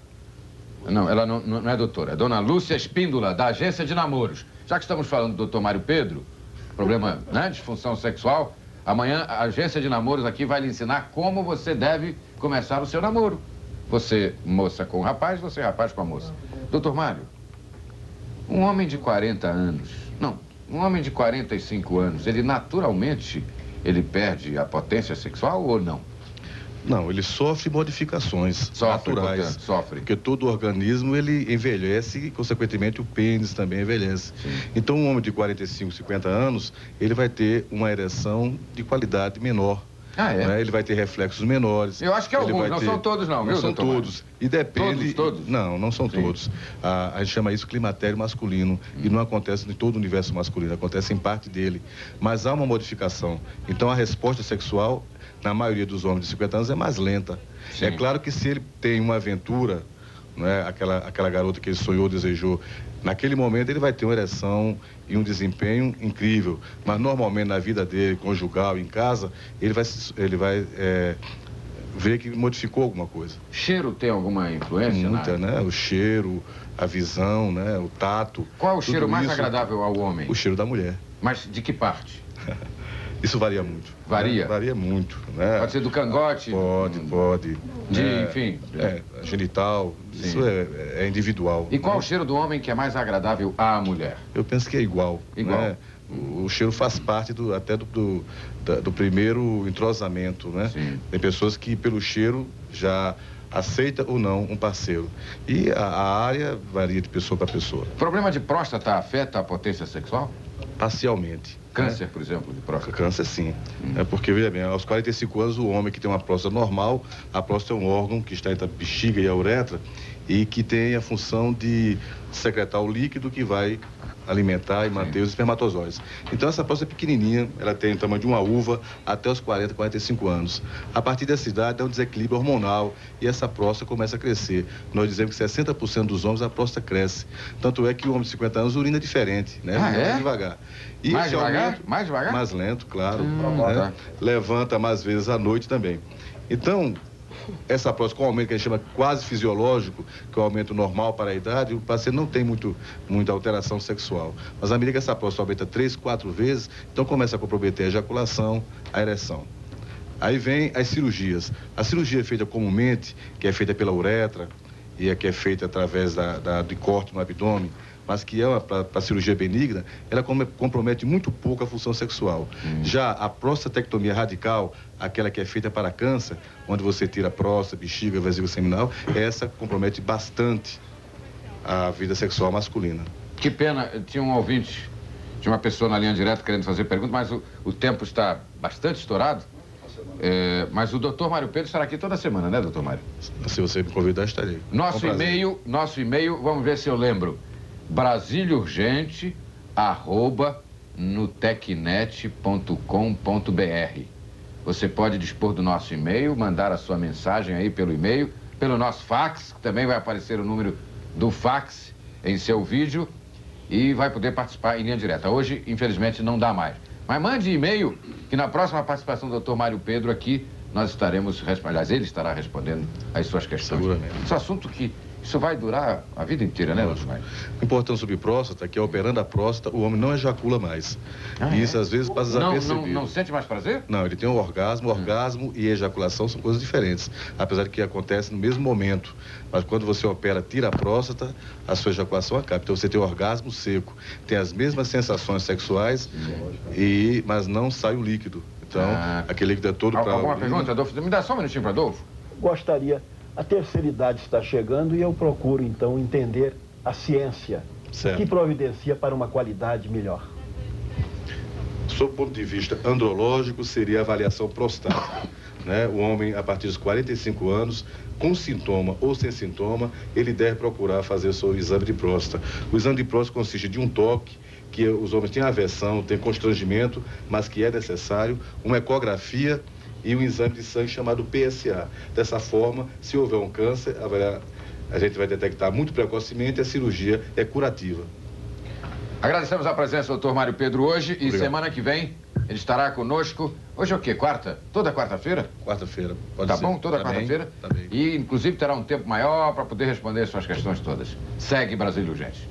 Não, ela não é doutora, é dona Lúcia Espíndola, da Agência de Namoros. Já que estamos falando do doutor Mário Pedro, problema, né, disfunção sexual, amanhã a Agência de Namoros aqui vai lhe ensinar como você deve começar o seu namoro. Você, moça com o rapaz, você, rapaz com a moça. Doutor Mário, um homem de 40 anos, não, um homem de 45 anos, ele naturalmente, ele perde a potência sexual ou não? Não, ele sofre modificações naturais. Portanto, sofre. Porque todo organismo, ele envelhece e, consequentemente, o pênis também envelhece. Sim. Então, um homem de 45, 50 anos, ele vai ter uma ereção de qualidade menor. Ah, é? Né? Ele vai ter reflexos menores. Eu acho que alguns, não são todos não, viu, Não são doutor? todos. E depende... Todos? Não, não são todos. A gente chama isso climatério masculino. E não acontece em todo o universo masculino, acontece em parte dele. Mas há uma modificação. Então, a resposta sexual, na maioria dos homens de 50 anos, é mais lenta. Sim. É claro que se ele tem uma aventura, né, aquela garota que ele sonhou, desejou, naquele momento ele vai ter uma ereção e um desempenho incrível. Mas normalmente na vida dele, conjugal, em casa, ele vai ver que modificou alguma coisa. Cheiro tem alguma influência? Muita, né? O cheiro, a visão, né? O tato. Qual o cheiro mais agradável ao homem? O cheiro da mulher. Mas de que parte? Isso varia muito. Varia? Né? Varia muito, né? Pode ser do cangote? Pode. Enfim. Genital. Sim. Isso é individual. E qual o cheiro do homem que é mais agradável à mulher? Eu penso que é igual. Igual. Né? O cheiro faz parte até do primeiro entrosamento, né? Sim. Tem pessoas que pelo cheiro já aceita ou não um parceiro. E a área varia de pessoa para pessoa. O problema de próstata afeta a potência sexual? Parcialmente. Câncer, por exemplo, de próstata? Câncer, sim. É porque, veja bem, aos 45 anos, o homem que tem uma próstata normal, a próstata é um órgão que está entre a bexiga e a uretra e que tem a função de secretar o líquido que vai alimentar e manter os espermatozoides. Então, essa próstata é pequenininha, ela tem o tamanho de uma uva até os 40, 45 anos. A partir dessa idade, é um desequilíbrio hormonal e essa próstata começa a crescer. Nós dizemos que 60% dos homens, a próstata cresce. Tanto é que o homem de 50 anos urina diferente, né? Mais devagar. E mais devagar? Mais devagar? Mais lento, claro. Né? Levanta mais vezes à noite também. Então, essa próstata com aumento que a gente chama quase fisiológico, que é o aumento normal para a idade, o paciente não tem muita alteração sexual. Mas à medida que essa próstata aumenta 3, 4 vezes, então começa a comprometer a ejaculação, a ereção. Aí vem as cirurgias. A cirurgia feita comumente, que é feita pela uretra, e a que é feita através de corte no abdômen, mas que é para cirurgia benigna, ela compromete muito pouco a função sexual. Já a prostatectomia radical, aquela que é feita para câncer, onde você tira a próstata, bexiga, vesícula seminal, essa compromete bastante a vida sexual masculina. Que pena, tinha um ouvinte, tinha uma pessoa na linha direta querendo fazer pergunta, mas o tempo está bastante estourado. Mas o doutor Mário Pedro estará aqui toda semana, né, doutor Mário? Se você me convidar, estarei. Nosso e-mail, vamos ver se eu lembro. brasiliaurgente@nutecnet.com.br. Você pode dispor do nosso e-mail, mandar a sua mensagem aí pelo e-mail, pelo nosso fax, que também vai aparecer o número do fax em seu vídeo e vai poder participar em linha direta. Hoje, infelizmente, não dá mais. Mas mande e-mail, que na próxima participação do Dr. Mário Pedro aqui, nós estaremos, aliás, ele estará respondendo às suas questões. Seguramente. Esse assunto que isso vai durar a vida inteira, né, doutor Mário? Importante sobre próstata, que operando a próstata, o homem não ejacula mais. E isso, às vezes, passa desapercebido. Não sente mais prazer? Não, ele tem um orgasmo. Orgasmo e ejaculação são coisas diferentes, apesar de que acontece no mesmo momento. Mas quando você opera, tira a próstata, a sua ejaculação acaba. Então, você tem o orgasmo seco, tem as mesmas sensações sexuais, mas não sai o líquido. Então, aquele líquido é todo para... Alguma pergunta, Adolfo? Me dá só um minutinho para Adolfo. Gostaria... A terceira idade está chegando e eu procuro, então, entender a ciência que providencia para uma qualidade melhor. Sob o ponto de vista andrológico, seria a avaliação prostática. né? O homem, a partir dos 45 anos, com sintoma ou sem sintoma, ele deve procurar fazer o seu exame de próstata. O exame de próstata consiste de um toque, que os homens têm aversão, têm constrangimento, mas que é necessário, uma ecografia e um exame de sangue chamado PSA. Dessa forma, se houver um câncer, a gente vai detectar muito precocemente e a cirurgia é curativa. Agradecemos a presença do doutor Mário Pedro hoje. Obrigado. E semana que vem ele estará conosco. Hoje é o quê? Quarta? Toda quarta-feira? Quarta-feira, pode tá ser. Bom? Toda Tá quarta-feira? bem, tá bem. E, inclusive, terá um tempo maior para poder responder suas questões todas. Segue Brasília Urgente.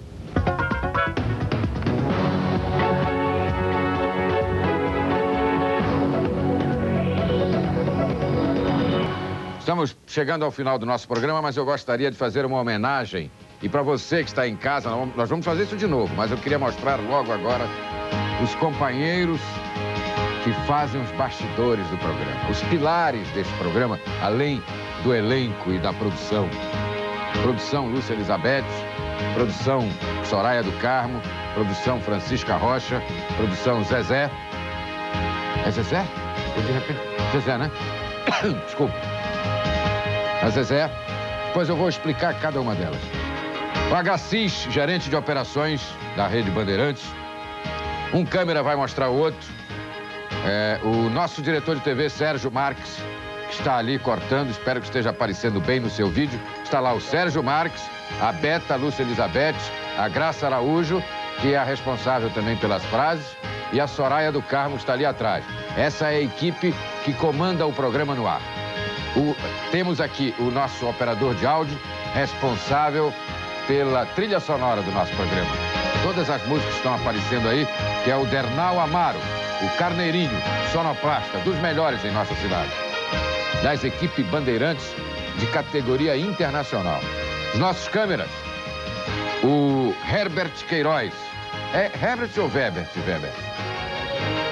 Estamos chegando ao final do nosso programa, mas eu gostaria de fazer uma homenagem. E para você que está em casa, nós vamos fazer isso de novo, mas eu queria mostrar logo agora os companheiros que fazem os bastidores do programa, os pilares deste programa, além do elenco e da produção. Produção Lúcia Elizabeth, produção Soraya do Carmo, produção Francisca Rocha, produção Zezé. É Zezé? Eu de repente... Zezé, né? Desculpa. A Zezé, depois eu vou explicar cada uma delas. O Agassiz, gerente de operações da Rede Bandeirantes. Um câmera vai mostrar o outro. O nosso diretor de TV, Sérgio Marques, que está ali cortando, espero que esteja aparecendo bem no seu vídeo. Está lá o Sérgio Marques, a Beta Lúcia Elizabeth, a Graça Araújo, que é a responsável também pelas frases, e a Soraya do Carmo está ali atrás. Essa é a equipe que comanda o programa no ar. Temos aqui o nosso operador de áudio, responsável pela trilha sonora do nosso programa. Todas as músicas estão aparecendo aí, que é o Dernal Amaro, o Carneirinho, sonoplasta, dos melhores em nossa cidade. Das equipes Bandeirantes de categoria internacional. Os nossos câmeras, o Herbert Queiroz. É Herbert ou Weber?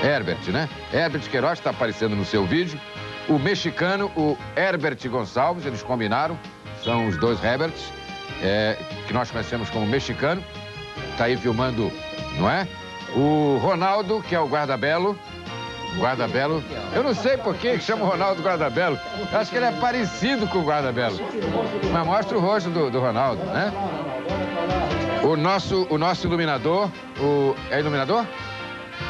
Herbert, né? Herbert Queiroz está aparecendo no seu vídeo. O mexicano, o Herbert Gonçalves, eles combinaram, são os dois Herberts, que nós conhecemos como mexicano, está aí filmando, não é? O Ronaldo, que é o Guardabelo, eu não sei por que chama o Ronaldo Guardabelo, eu acho que ele é parecido com o Guardabelo, mas mostra o rosto do Ronaldo, né? O nosso iluminador, é iluminador?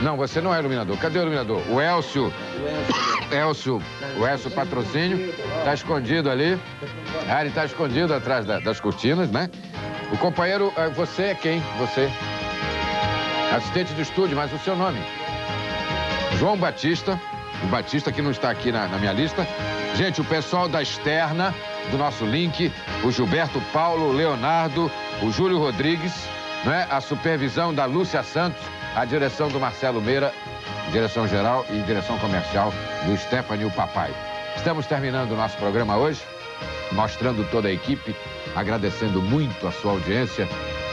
Não, você não é iluminador. Cadê o iluminador? O Elcio Patrocínio, está escondido ali. Ele está escondido atrás das cortinas, né? O companheiro, você é quem? Você? Assistente do estúdio, mas o seu nome? João Batista, o Batista que não está aqui na minha lista. Gente, o pessoal da externa, do nosso link, o Gilberto Paulo, o Leonardo, o Júlio Rodrigues, né? A supervisão da Lúcia Santos, a direção do Marcelo Meira, direção geral e direção comercial do Stephanie Papai. Estamos terminando o nosso programa hoje, mostrando toda a equipe, agradecendo muito a sua audiência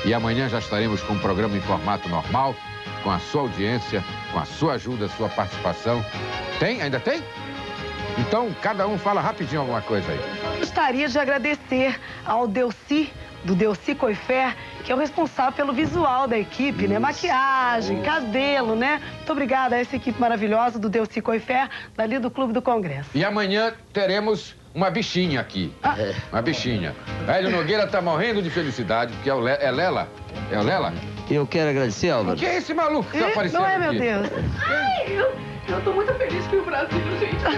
e amanhã já estaremos com o programa em formato normal, com a sua audiência, com a sua ajuda, a sua participação. Tem? Ainda tem? Então, cada um fala rapidinho alguma coisa aí. Gostaria de agradecer ao Delci, do Delci Coifer, que é o responsável pelo visual da equipe, né? Maquiagem, cabelo, né? Muito obrigada a essa equipe maravilhosa do Delci Coifer, dali do Clube do Congresso. E amanhã teremos uma bichinha aqui. Uma bichinha. Hélio Nogueira tá morrendo de felicidade, porque é Lela. É o Lela? Eu quero agradecer, Álvaro. O que é esse maluco que tá aparecendo Não é, aqui? meu Deus. Ai, eu tô muito feliz que o Brasil, gente, eu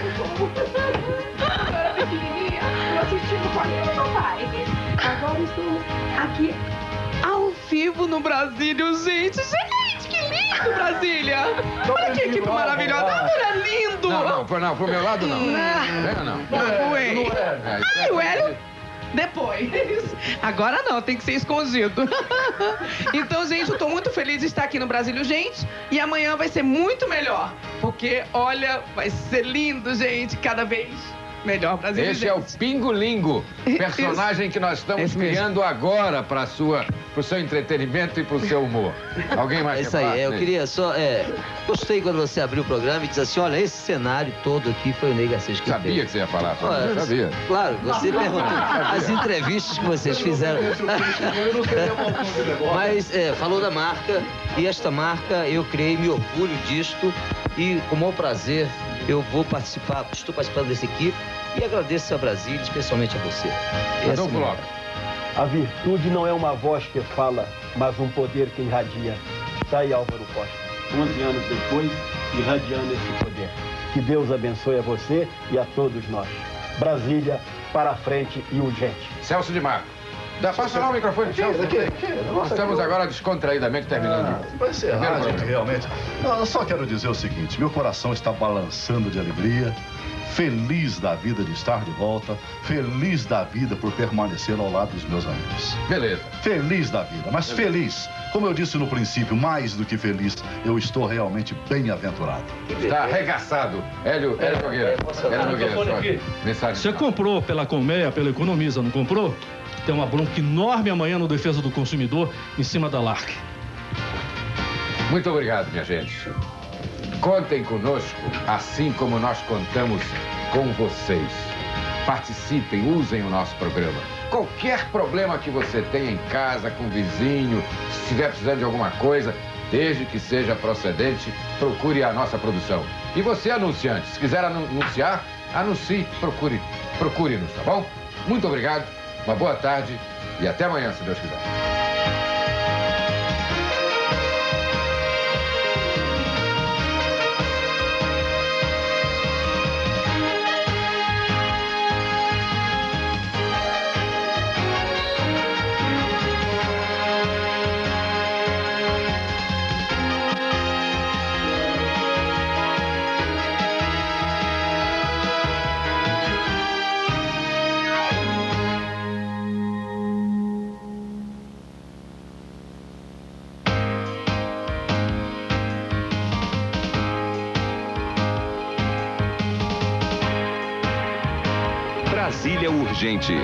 era pequenininha, eu assisti no quarto do meu pai. Agora estou aqui ao vivo no Brasília, gente. Gente, que lindo, Brasília. Olha que equipe maravilhosa. Olha, lindo. Não, pro meu lado não. Não. Ué. Ai, o Hélio... Depois. Agora não, tem que ser escondido. Então, gente, eu tô muito feliz de estar aqui no Brasília Urgente. E amanhã vai ser muito melhor. Porque, olha, vai ser lindo, gente, cada vez melhor Brasília Urgente. Esse é o Pingolingo, personagem que nós estamos criando agora para o seu entretenimento e para o seu humor. Alguém mais? É isso aí, eu queria só... gostei quando você abriu o programa e disse assim, olha, esse cenário todo aqui foi o Ney Garcês que Sabia fez. que você ia falar, Olha, sabia. Claro, você perguntou. As entrevistas que vocês fizeram. Mas falou da marca, e esta marca eu criei, me orgulho disto, e com o maior prazer eu vou participar, estou participando dessa equipe e agradeço a Brasília, especialmente a você. Adolfo Lopes. A virtude não é uma voz que fala, mas um poder que irradia. Está aí Álvaro Costa, 11 anos depois, irradiando esse poder. Que Deus abençoe a você e a todos nós. Brasília, para frente e urgente. Celso de Marco. Passa lá o microfone, Celso. Nós estamos agora descontraídamente terminando. Vai ser rádio, realmente. Não, eu só quero dizer o seguinte, meu coração está balançando de alegria, feliz da vida de estar de volta, feliz da vida por permanecer ao lado dos meus amigos. Beleza. Feliz da vida, mas feliz. Como eu disse no princípio, mais do que feliz, eu estou realmente bem-aventurado. Está arregaçado. Hélio Nogueira. Hélio Nogueira, mensagem. Você comprou pela Colmeia, pela Economiza, não comprou? Tem uma bronca enorme amanhã no Defesa do Consumidor, em cima da LARC. Muito obrigado, minha gente. Contem conosco, assim como nós contamos com vocês. Participem, usem o nosso programa. Qualquer problema que você tenha em casa, com o vizinho, se estiver precisando de alguma coisa, desde que seja procedente, procure a nossa produção. E você, anunciante, se quiser anunciar, anuncie, procure-nos, tá bom? Muito obrigado, uma boa tarde e até amanhã, se Deus quiser. Brasília Urgente.